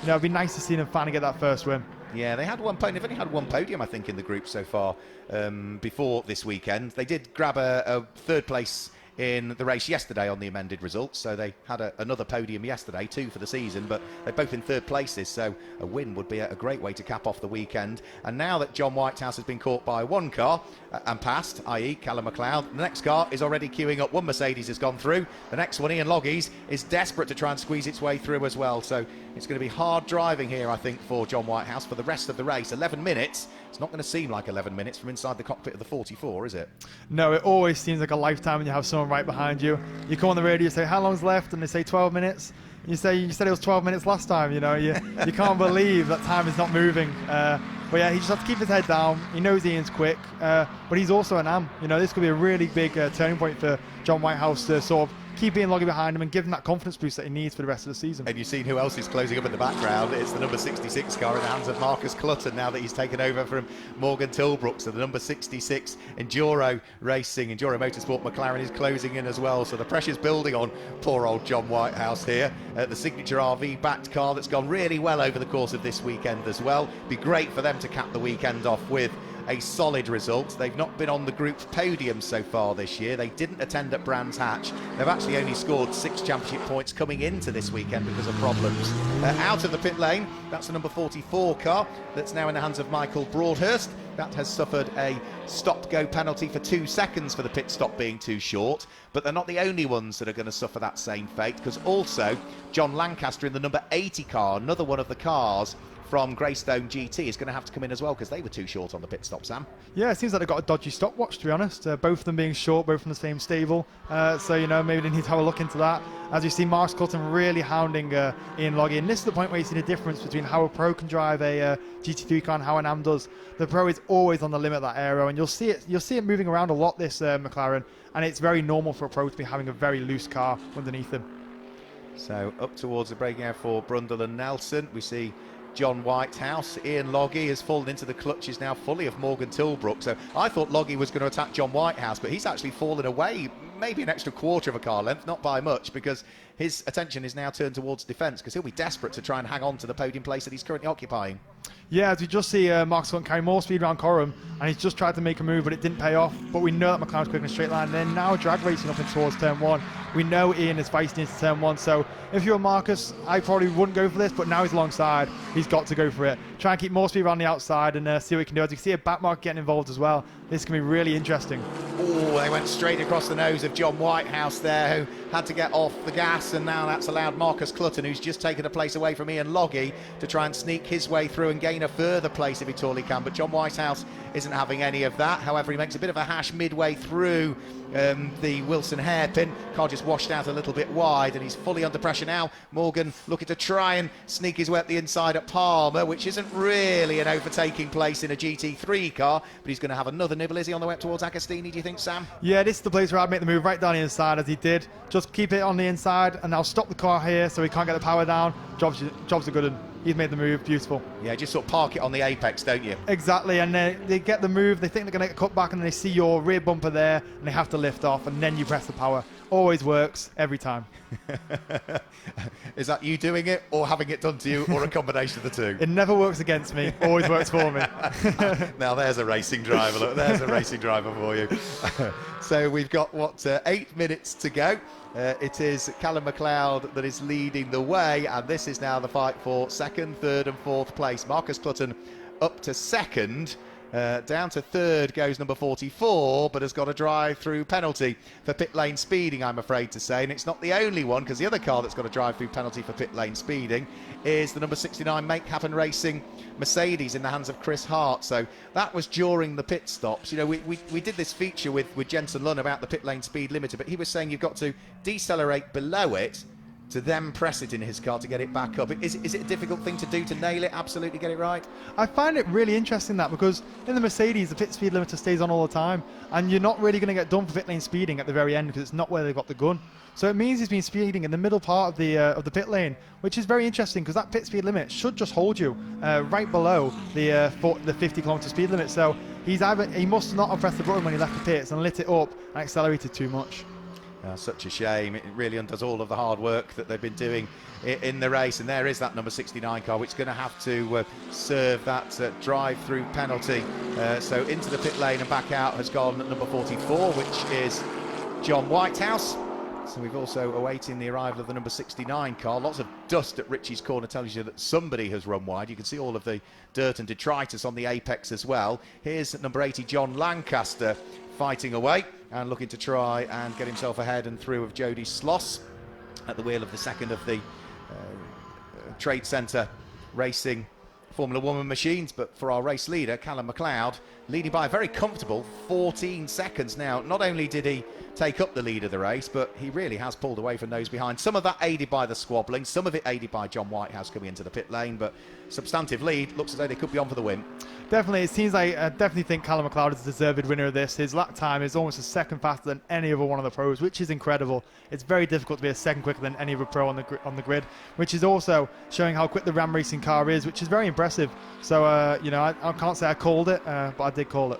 it'd be nice to see them finally get that first win. Yeah, they've only had one podium, I think, in the group so far before this weekend. They did grab a third place in the race yesterday on the amended results, so they had another podium yesterday, 2 for the season, but they're both in third places, so a win would be a great way to cap off the weekend. And now that John Whitehouse has been caught by one car and passed, i.e. Callum McLeod, the next car is already queuing up. One Mercedes has gone through, the next one, Ian Loggies, is desperate to try and squeeze its way through as well, so it's going to be hard driving here, I think, for John Whitehouse for the rest of the race. 11 minutes, it's not going to seem like 11 minutes from inside the cockpit of the 44, is it? No, it always seems like a lifetime when you have someone right behind you. You come on the radio, say, how long's left? And they say 12 minutes. You said it was 12 minutes last time, you know. You can't believe that time is not moving. But yeah, he just has to keep his head down. He knows Ian's quick, but he's also an am. You know, this could be a really big turning point for John Whitehouse to sort of keep Ian Loggy behind him and give him that confidence boost that he needs for the rest of the season. And you've seen who else is closing up in the background. It's the number 66 car in the hands of Marcus Clutton now that he's taken over from Morgan Tilbrook. So the number 66 Enduro Motorsport McLaren is closing in as well. So the pressure's building on poor old John Whitehouse here. The Signature RV backed car that's gone really well over the course of this weekend as well. Be great for them to cap the weekend off with a solid result. They've not been on the group podium so far this year. They didn't attend at Brands Hatch. They've actually only scored 6 championship points coming into this weekend because of problems. Out of the pit lane, that's the number 44 car that's now in the hands of Michael Broadhurst. That has suffered a stop-go penalty for 2 seconds for the pit stop being too short, but they're not the only ones that are going to suffer that same fate, because also John Lancaster in the number 80 car, another one of the cars from Greystone GT, is going to have to come in as well because they were too short on the pit stop, Sam. Yeah, it seems like they've got a dodgy stopwatch, to be honest. Both of them being short, both from the same stable. So, you know, maybe they need to have a look into that. As you see, Marcus Clutton really hounding Ian Loggy. And this is the point where you see the difference between how a pro can drive a GT3 car and how an AM does. The pro is always on the limit of that aero, and you'll see it moving around a lot, this McLaren. And it's very normal for a pro to be having a very loose car underneath him. So up towards the braking area for Brundle and Nelson, we see John Whitehouse. Ian Loggy has fallen into the clutches now fully of Morgan Tilbrook. So I thought Loggy was going to attack John Whitehouse, but he's actually fallen away maybe an extra quarter of a car length, not by much, because his attention is now turned towards defence, because he'll be desperate to try and hang on to the podium place that he's currently occupying. Yeah, as we just see Marcus Clutton carry more speed around Coram, and he's just tried to make a move, but it didn't pay off. But we know that McLaren's quick in a straight line, and then now drag racing up in towards turn 1. We know Ian is feisty into turn 1, so if you're Marcus, I probably wouldn't go for this, but now he's alongside, he's got to go for it. Try and keep more speed around the outside and see what he can do. As you can see a backmark getting involved as well. This can be really interesting. Oh, they went straight across the nose of John Whitehouse there, who had to get off the gas, and now that's allowed Marcus Clutton, who's just taken a place away from Ian Loggy, to try and sneak his way through and gain a further place if he totally can. But John Whitehouse isn't having any of that. However, he makes a bit of a hash midway through the Wilson hairpin. Car just washed out a little bit wide, and he's fully under pressure now. Morgan looking to try and sneak his way up the inside at Palmer, which isn't really an overtaking place in a GT3 car, but he's going to have another nibble. Is he on the way up towards Agostini, do you think, Sam? Yeah, this is the place where I'd make the move right down the inside, as he did. Just keep it on the inside, and now stop the car here so he can't get the power down. Jobs are good, and he's made the move. Beautiful. Yeah, just sort of park it on the apex, don't you? Exactly, and they get the move, they think they're going to get cut back, and they see your rear bumper there, and they have to lift off, and then you press the power. Always works, every time. Is that you doing it, or having it done to you, or a combination of the two? It never works against me, always works for me. Now there's a racing driver, look, there's a racing driver for you. So we've got, 8 minutes to go. It is Callum McLeod that is leading the way, and this is now the fight for second, third and fourth place. Marcus Clutton up to second. Down to third goes number 44, but has got a drive-through penalty for pit lane speeding, I'm afraid to say. And it's not the only one, because the other car that's got a drive-through penalty for pit lane speeding is the number 69 Make Happen Racing Mercedes in the hands of Chris Hart. So that was during the pit stops. You know, we did this feature with Jensen Lunn about the pit lane speed limiter, but he was saying you've got to decelerate below it to then press it in his car to get it back up. Is it a difficult thing to do, to nail it, absolutely get it right? I find it really interesting that, because in the Mercedes the pit speed limiter stays on all the time, and you're not really going to get done for pit lane speeding at the very end because it's not where they've got the gun. So it means he's been speeding in the middle part of the pit lane, which is very interesting because that pit speed limit should just hold you right below the 50 kilometer speed limit. So he must not have pressed the button when he left the pits and lit it up and accelerated too much. Such a shame. It really undoes all of the hard work that they've been doing in the race. And there is that number 69 car, which is going to have to serve that drive-through penalty. So into the pit lane and back out has gone number 44, which is John Whitehouse. So we've also awaiting the arrival of the number 69 car. Lots of dust at Richie's corner tells you that somebody has run wide. You can see all of the dirt and detritus on the apex as well. Here's number 80 John Lancaster fighting away and looking to try and get himself ahead and through of Jody Sloss at the wheel of the second of the Trade Centre Racing Formula One machines. But for our race leader, Callum McLeod, leading by a very comfortable 14 seconds now. Not only did he take up the lead of the race, but he really has pulled away from those behind. Some of that aided by the squabbling, some of it aided by John Whitehouse coming into the pit lane, but substantive lead. Looks as though they could be on for the win. Definitely, it seems like I definitely think Callum McLeod is the deserved winner of this. His lap time is almost a second faster than any other one of the pros, which is incredible. It's very difficult to be a second quicker than any other pro on the grid, which is also showing how quick the Ram Racing car is, which is very impressive. So, I can't say I called it, but I did call it.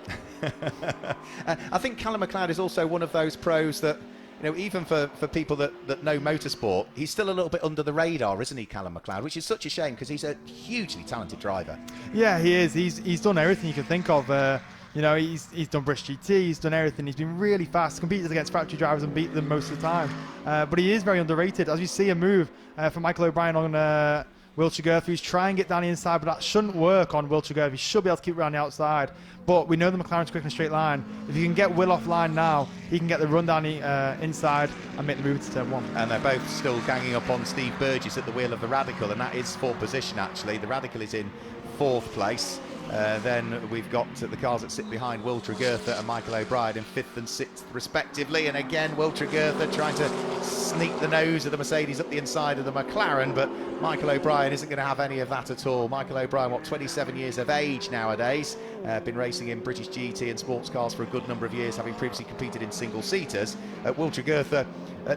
I think Callum McLeod is also one of those pros that, even for people that know motorsport, he's still a little bit under the radar, isn't he, Callum McLeod? Which is such a shame because he's a hugely talented driver. Yeah, he is. He's done everything you can think of. He's done British GT, he's done everything. He's been really fast, competed against factory drivers and beat them most of the time. But he is very underrated. As we see a move from Michael O'Brien on Will Tregurtha, who's trying to get down the inside, but that shouldn't work on Will Tregurtha. He should be able to keep around the outside. But we know the McLaren's quick in a straight line. If you can get Will offline now, he can get the run down the inside and make the move to turn one. And they're both still ganging up on Steve Burgess at the wheel of the Radical, and that is for position actually. The Radical is in 4th place. Then we've got the cars that sit behind Will Tregurtha and Michael O'Brien in 5th and 6th respectively. And again, Will Tregurtha trying to sneak the nose of the Mercedes up the inside of the McLaren, but Michael O'Brien isn't going to have any of that at all. Michael O'Brien, 27 years of age nowadays, been racing in British GT and sports cars for a good number of years, having previously competed in single-seaters. Will Tregurtha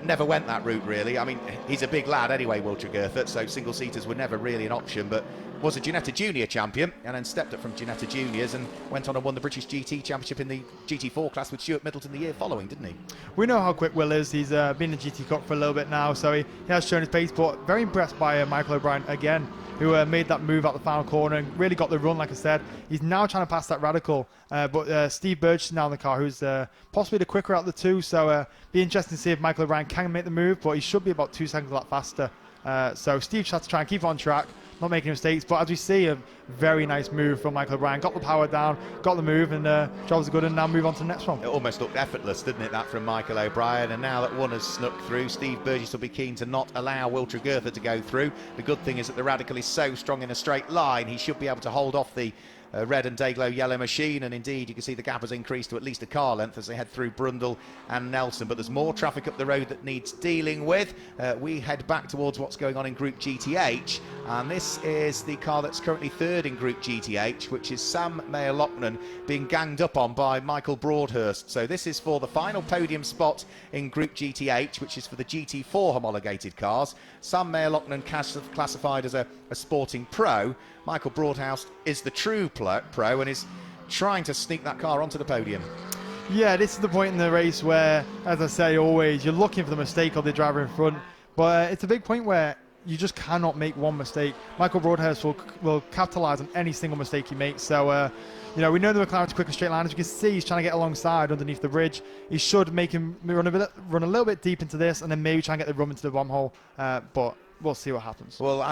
never went that route, really. I mean, he's a big lad anyway, Will Tregurtha, so single-seaters were never really an option, but was a Ginetta Junior champion and then stepped up from Ginetta Juniors and went on and won the British GT Championship in the GT4 class with Stuart Middleton the year following, didn't he? We know how quick Will is. He's been in the GT Cup for a little bit now, so he has shown his pace, but very impressed by Michael O'Brien again, who made that move out the final corner and really got the run, like I said. He's now trying to pass that Radical, but Steve Burgess is now in the car, who's possibly the quicker out of the two, so be interesting to see if Michael O'Brien can make the move, but he should be about 2 seconds a lot faster. So Steve just has to try and keep on track, not making mistakes, but as we see, a very nice move from Michael O'Brien. Got the power down, got the move, and jobs are good, and now move on to the next one. It almost looked effortless, didn't it, that from Michael O'Brien, and now that one has snuck through, Steve Burgess will be keen to not allow Will Tregurtha to go through. The good thing is that the Radical is so strong in a straight line, he should be able to hold off the red and Dayglow yellow machine, and indeed you can see the gap has increased to at least a car length as they head through Brundle and Nelson, but there's more traffic up the road that needs dealing with. We head back towards what's going on in Group GTH, and this is the car that's currently 3rd in Group GTH, which is Sam Mayer-Lochnan being ganged up on by Michael Broadhurst. So this is for the final podium spot in Group GTH, which is for the GT4 homologated cars. Sam Mayer-Lochnan classified as a sporting pro. Michael Broadhouse is the true pro and is trying to sneak that car onto the podium. Yeah, this is the point in the race where, as I say always, you're looking for the mistake of the driver in front, but it's a big point where you just cannot make one mistake. Michael Broadhurst will capitalise on any single mistake he makes. So, we know the McLaren's quick and straight line. As you can see, he's trying to get alongside underneath the bridge. He should make him run a little bit deep into this, and then maybe try and get the run into the bomb hole. But we'll see what happens. Well,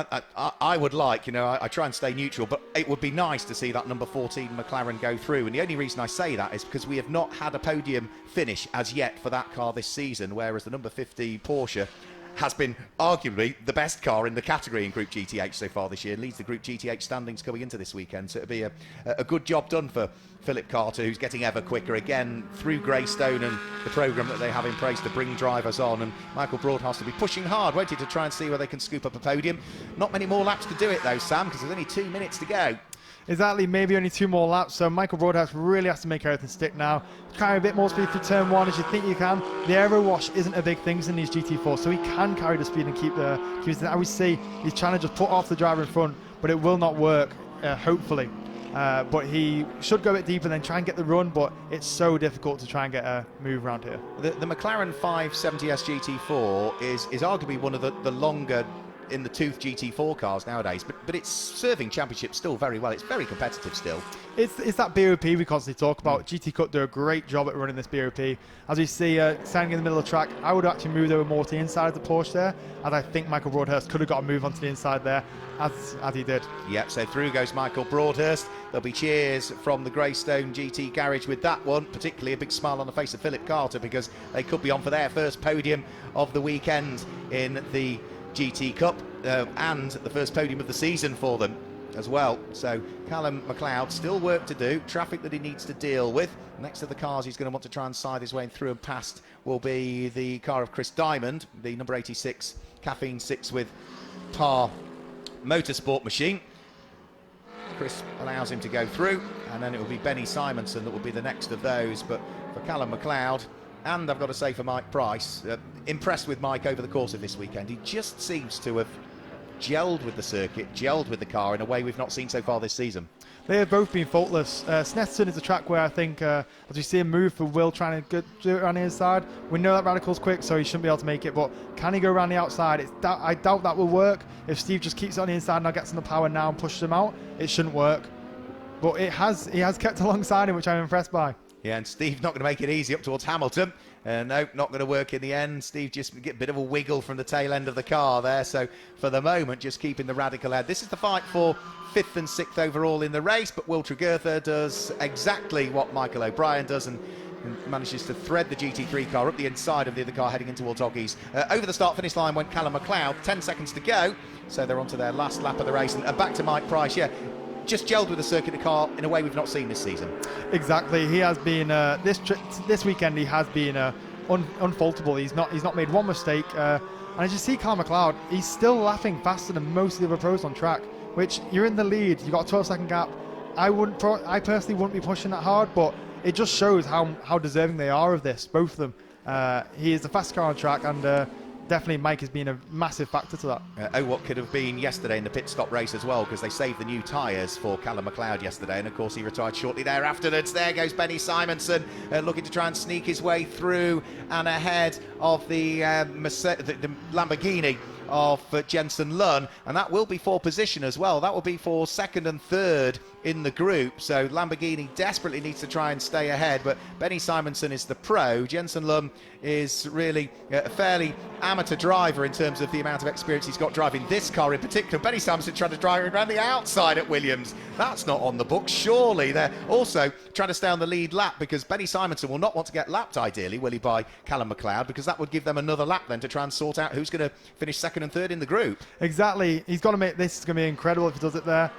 I would like, I try and stay neutral, but it would be nice to see that number 14 McLaren go through. And the only reason I say that is because we have not had a podium finish as yet for that car this season, whereas the number 50 Porsche has been arguably the best car in the category in Group GTH so far this year, leads the Group GTH standings coming into this weekend. So it'll be a good job done for Philip Carter, who's getting ever quicker again through Greystone and the programme that they have in place to bring drivers on. And Michael Broadhouse will be pushing hard, won't he, to try and see where they can scoop up a podium. Not many more laps to do it though, Sam, because there's only 2 minutes to go. Exactly, maybe only 2 more laps, so Michael Broadhouse really has to make everything stick now. Carry a bit more speed through turn 1 as you think you can. The aero wash isn't a big thing in these GT4, so he can carry the speed and keep I would see he's trying to just put off the driver in front, but it will not work, hopefully. But he should go a bit deeper and then try and get the run, but it's so difficult to try and get a move around here. The McLaren 570S GT4 is arguably one of the longer in the Tooth GT4 cars nowadays, but it's serving championships still very well. It's very competitive still. It's that BOP we constantly talk about. GT Cup do a great job at running this BOP. As we see, standing in the middle of the track, I would actually move over more to the inside of the Porsche there, as I think Michael Broadhurst could have got a move onto the inside there, as he did. Yep, so through goes Michael Broadhurst. There'll be cheers from the Greystone GT garage with that one, particularly a big smile on the face of Philip Carter, because they could be on for their first podium of the weekend in the GT Cup, and the first podium of the season for them as well. So Callum McLeod, still work to do, traffic that he needs to deal with. Next to the cars he's going to want to try and side his way through and past will be the car of Chris Diamond, the number 86 Caffeine 6 with Par Motorsport machine. Chris allows him to go through, and then it will be Benny Simonson that will be the next of those. But for Callum McLeod, and I've got to say for Mike Price, impressed with Mike over the course of this weekend. He just seems to have gelled with the circuit, gelled with the car in a way we've not seen so far this season. They have both been faultless. Snetterton is a track where I think, as we see him move for Will trying to do it around the inside, we know that Radical's quick, so he shouldn't be able to make it, but can he go around the outside? I doubt that will work. If Steve just keeps it on the inside and now gets in the power now and pushes him out, it shouldn't work. But he has kept alongside him, which I'm impressed by. Yeah, and Steve not going to make it easy up towards Hamilton. No, not going to work in the end. Steve just get a bit of a wiggle from the tail end of the car there. So for the moment, just keeping the Radical ahead. This is the fight for 5th and 6th overall in the race, but Will Tregurtha does exactly what Michael O'Brien does and manages to thread the GT3 car up the inside of the other car heading in towards Oggies. Over the start-finish line went Callum McLeod, 10 seconds to go. So they're on to their last lap of the race. And back to Mike Price, yeah. Just gelled with the circuit car in a way we've not seen this season. Exactly, he has been this weekend. He has been unfaultable. He's not made one mistake. And as you see, Callum McLeod, he's still laughing faster than most of the other pros on track. Which you're in the lead, you've got a 12-second gap. I personally wouldn't be pushing that hard, but it just shows how deserving they are of this, both of them. He is the fastest car on track, and definitely Mike has been a massive factor to that. What could have been yesterday in the pit stop race as well, because they saved the new tyres for Callum McLeod yesterday, and of course he retired shortly thereafter. There goes Benny Simonson looking to try and sneak his way through and ahead of the Lamborghini of Jensen Lunn, and that will be for position as well. That will be for 2nd and 3rd in the group, so Lamborghini desperately needs to try and stay ahead, but Benny Simonson is the pro. Jensen Lunn is really a fairly amateur driver in terms of the amount of experience he's got driving this car in particular. Benny Simonson tried to drive around the outside at Williams. That's not on the book, surely. They're also trying to stay on the lead lap, because Benny Simonson will not want to get lapped, ideally, will he, by Callum McLeod, because that would give them another lap then to try and sort out who's going to finish 2nd and 3rd in the group. Exactly. He's got to make this. Is going to be incredible if he does it there.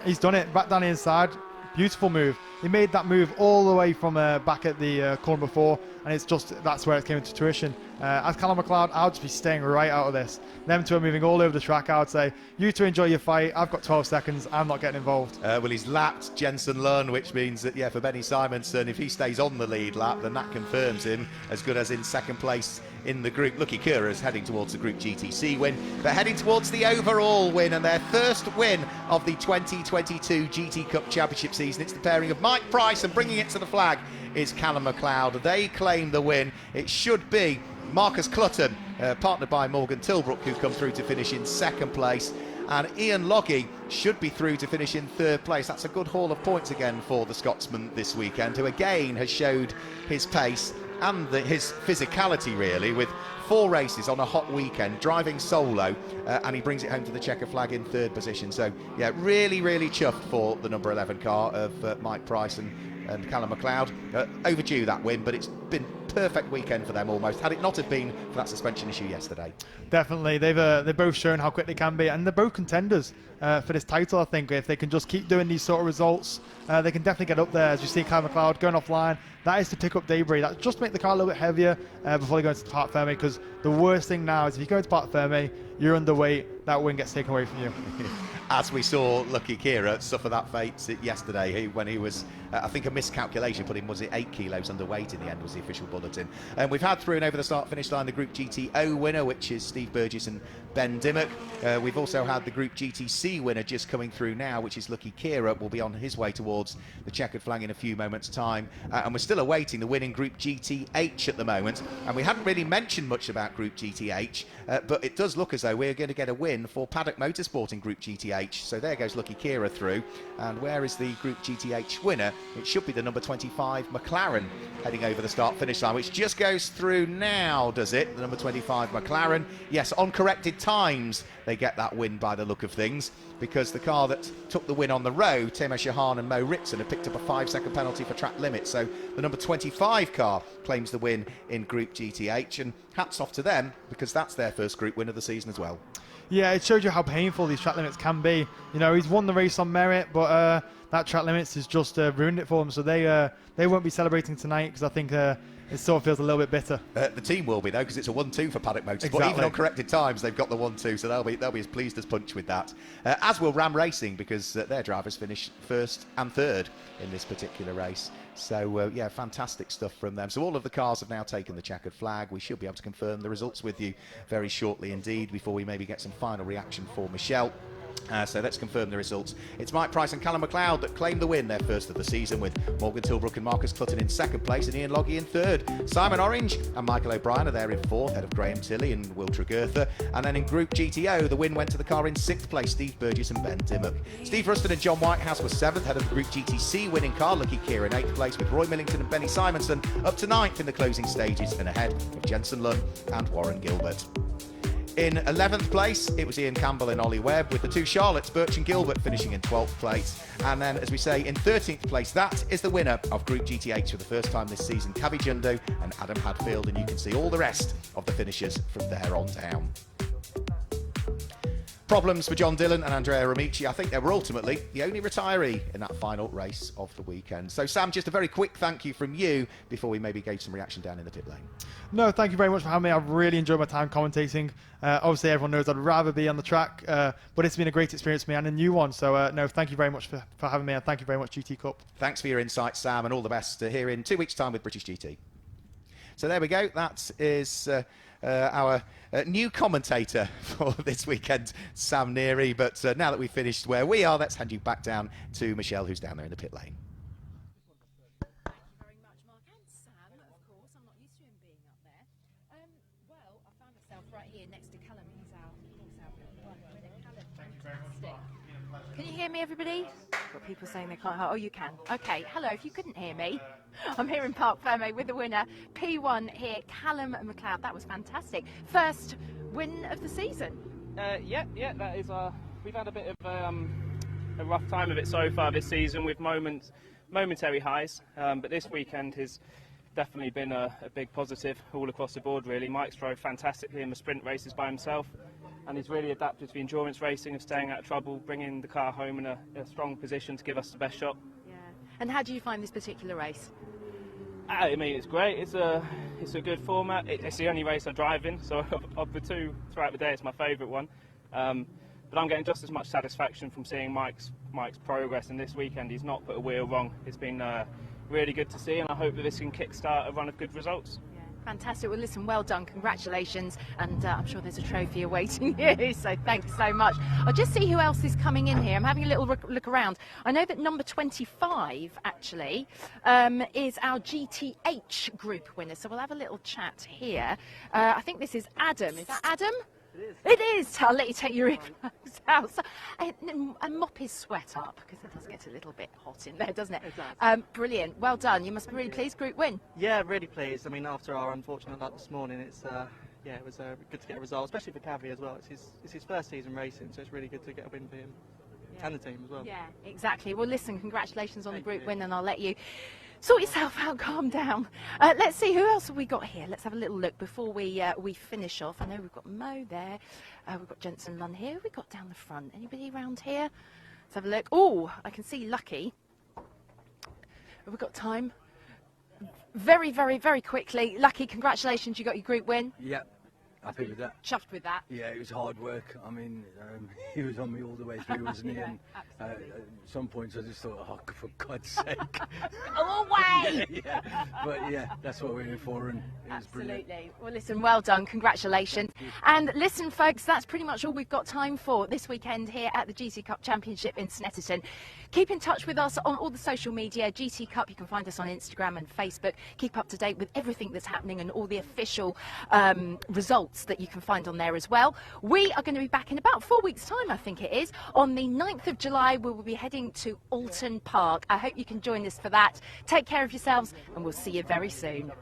He's done it. Back down the inside. Beautiful move. He made that move all the way from back at the corner before, and it's just that's where it came into fruition. As Callum McLeod, I would just be staying right out of this. Them two are moving all over the track. I would say, you two enjoy your fight. I've got 12 seconds. I'm not getting involved. Well, he's lapped Jensen Lunn, which means that, yeah, for Benny Simonson, if he stays on the lead lap, then that confirms him as good as in 2nd place in the group. Lucky Kura's heading towards the Group GTC win, but heading towards the overall win and their first win of the 2022 GT Cup Championship season. It's the pairing of Mike Price, and bringing it to the flag is Callum McLeod. They claim the win. It should be Marcus Clutton, partnered by Morgan Tilbrook, who come through to finish in 2nd place. And Ian Loggy should be through to finish in 3rd place. That's a good haul of points again for the Scotsman this weekend, who again has showed his pace and his physicality, really, with 4 races on a hot weekend, driving solo, and he brings it home to the checker flag in 3rd position. So, yeah, really, really chuffed for the number 11 car of Mike Price and Callum McLeod. Overdue that win, but it's been perfect weekend for them almost, had it not have been for that suspension issue yesterday. Definitely. They've both shown how quick they can be, and they're both contenders for this title. I think if they can just keep doing these sort of results, they can definitely get up there. As you see Callum McLeod going offline, that is to pick up debris. That's just to make the car a little bit heavier before they go into Parc Fermé, because the worst thing now is if you go into Parc Fermé, you're underweight, that win gets taken away from you. As we saw Lucky Kira suffer that fate yesterday when he was I think a miscalculation put him, was it 8 kilos underweight in the end, was the official bulletin. And we've had through and over the start finish line the Group GTO winner, which is Steve Burgess and Ben Dimmock. We've also had the Group GTC winner just coming through now, which is Lucky Kira. Will be on his way towards the checkered flag in a few moments' time. And we're still awaiting the winning Group GTH at the moment. And we hadn't really mentioned much about Group GTH, but it does look as though we're going to get a win for Paddock Motorsport in Group GTH. So there goes Lucky Kira through. And where is the Group GTH winner? It should be the number 25 McLaren heading over the start-finish line, which just goes through now, does it? The number 25 McLaren. Yes, on corrected times, they get that win by the look of things, because the car that took the win on the road, Timo Shahan and Mo Ritson, had picked up a 5-second penalty for track limit. So the number 25 car claims the win in Group GTH, and hats off to them, because that's their first group win of the season as well. Yeah, it shows you how painful these track limits can be. You know, he's won the race on merit, but that track limits has just ruined it for him. So they won't be celebrating tonight, because I think it sort of feels a little bit bitter. The team will be, though, because it's a 1-2 for Paddock Motorsport. Exactly. Even on corrected times, they've got the 1-2, so they'll be as pleased as punch with that. As will Ram Racing, because their drivers finished first and third in this particular race. So, yeah, fantastic stuff from them. So all of the cars have now taken the checkered flag. We should be able to confirm the results with you very shortly indeed, before we maybe get some final reaction for Michelle. So let's confirm the results. It's Mike Price and Callum McLeod that claimed the win, their first of the season, with Morgan Tilbrook and Marcus Clutton in second place and Ian Loggy in third. Simon Orange and Michael O'Brien are there in fourth, ahead of Graham Tilley and Will Tregurtha. And then in Group GTO, the win went to the car in sixth place, Steve Burgess and Ben Dimmock. Steve Ruston and John Whitehouse were seventh, ahead of the Group GTC winning car, Lucky Kira, in eighth place, with Roy Millington and Benny Simonson up to ninth in the closing stages, and ahead of Jensen Lunn and Warren Gilbert. In 11th place, it was Ian Campbell and Ollie Webb, with the two Charlottes, Birch and Gilbert, finishing in 12th place. And then, as we say, in 13th place, that is the winner of Group GTH for the first time this season, Cavi Jundo and Adam Hadfield. And you can see all the rest of the finishers from there on down. Problems for John Dillon and Andrea Amici. I think they were ultimately the only retiree in that final race of the weekend. So, Sam, just a very quick thank you from you before we maybe gauge some reaction down in the pit lane. No, thank you very much for having me. I've really enjoyed my time commentating. Obviously, everyone knows I'd rather be on the track, but it's been a great experience for me and a new one. So, no, thank you very much for having me, and thank you very much, GT Cup. Thanks for your insights, Sam, and all the best here in 2 weeks' time with British GT. So there we go. That is our new commentator for this weekend, Sam Neary. But now that we've finished where we are, let's hand you back down to Michelle, who's down there in the pit lane. Thank you very much, Mark, and Sam, of course. I'm not used to him being up there. Well, I found myself right here next to Callum. He's our one winner. Callum, fantastic. Can you hear me, everybody? Got people saying they can't. Oh, you can. Okay. Hello. If you couldn't hear me, I'm here in Park Ferme with the winner, P1 here, Callum McLeod. That was fantastic. First win of the season. Yeah, that is. We've had a bit of a rough time of it so far this season, with momentary highs, but this weekend has definitely been a big positive all across the board, really. Mike's drove fantastically in the sprint races by himself, and he's really adapted to the endurance racing of staying out of trouble, bringing the car home in a strong position to give us the best shot. Yeah. And how do you find this particular race? I mean, it's great. It's a good format. It's the only race I drive in, so of the two throughout the day, it's my favourite one. But I'm getting just as much satisfaction from seeing Mike's progress. And this weekend, he's not put a wheel wrong. It's been really good to see, and I hope that this can kickstart a run of good results. Fantastic. Well, listen, well done. Congratulations. And I'm sure there's a trophy awaiting you. So thanks so much. I'll just see who else is coming in here. I'm having a little look around. I know that number 25, actually, is our GTH group winner. So we'll have a little chat here. I think this is Adam. Is that Adam? It is. I'll let you take your earplugs out. So, and mop his sweat up, because it does get a little bit hot in there, doesn't it? It does. Brilliant. Well done. You must be really pleased. Group win. Yeah, really pleased. I mean, after our unfortunate luck this morning, it's it was good to get a result, especially for Cavi as well. It's his first season racing, so it's really good to get a win for him and the team as well. Yeah, exactly. Well, listen, congratulations on the group win, and I'll let you sort yourself out, calm down. Let's see, who else have we got here? Let's have a little look before we finish off. I know we've got Mo there. We've got Jensen Lunn here. Who have we got down the front? Anybody around here? Let's have a look. Oh, I can see Lucky. Have we got time? Very, very, very quickly. Lucky, congratulations, you got your group win. Yep. Happy with that. Chuffed with that. Yeah, it was hard work. I mean, he was on me all the way through, wasn't he? Yeah, And at some points I just thought, oh, for God's sake. Away! Yeah. But yeah, that's what we're in for, and it was brilliant. Absolutely. Well, listen, well done. Congratulations. And listen, folks, that's pretty much all we've got time for this weekend here at the GT Cup Championship in Snetterton. Keep in touch with us on all the social media, GT Cup. You can find us on Instagram and Facebook. Keep up to date with everything that's happening and all the official results that you can find on there as well. We are going to be back in about 4 weeks' time, I think it is. On the 9th of July, we will be heading to Alton Park. I hope you can join us for that. Take care of yourselves, and we'll see you very soon.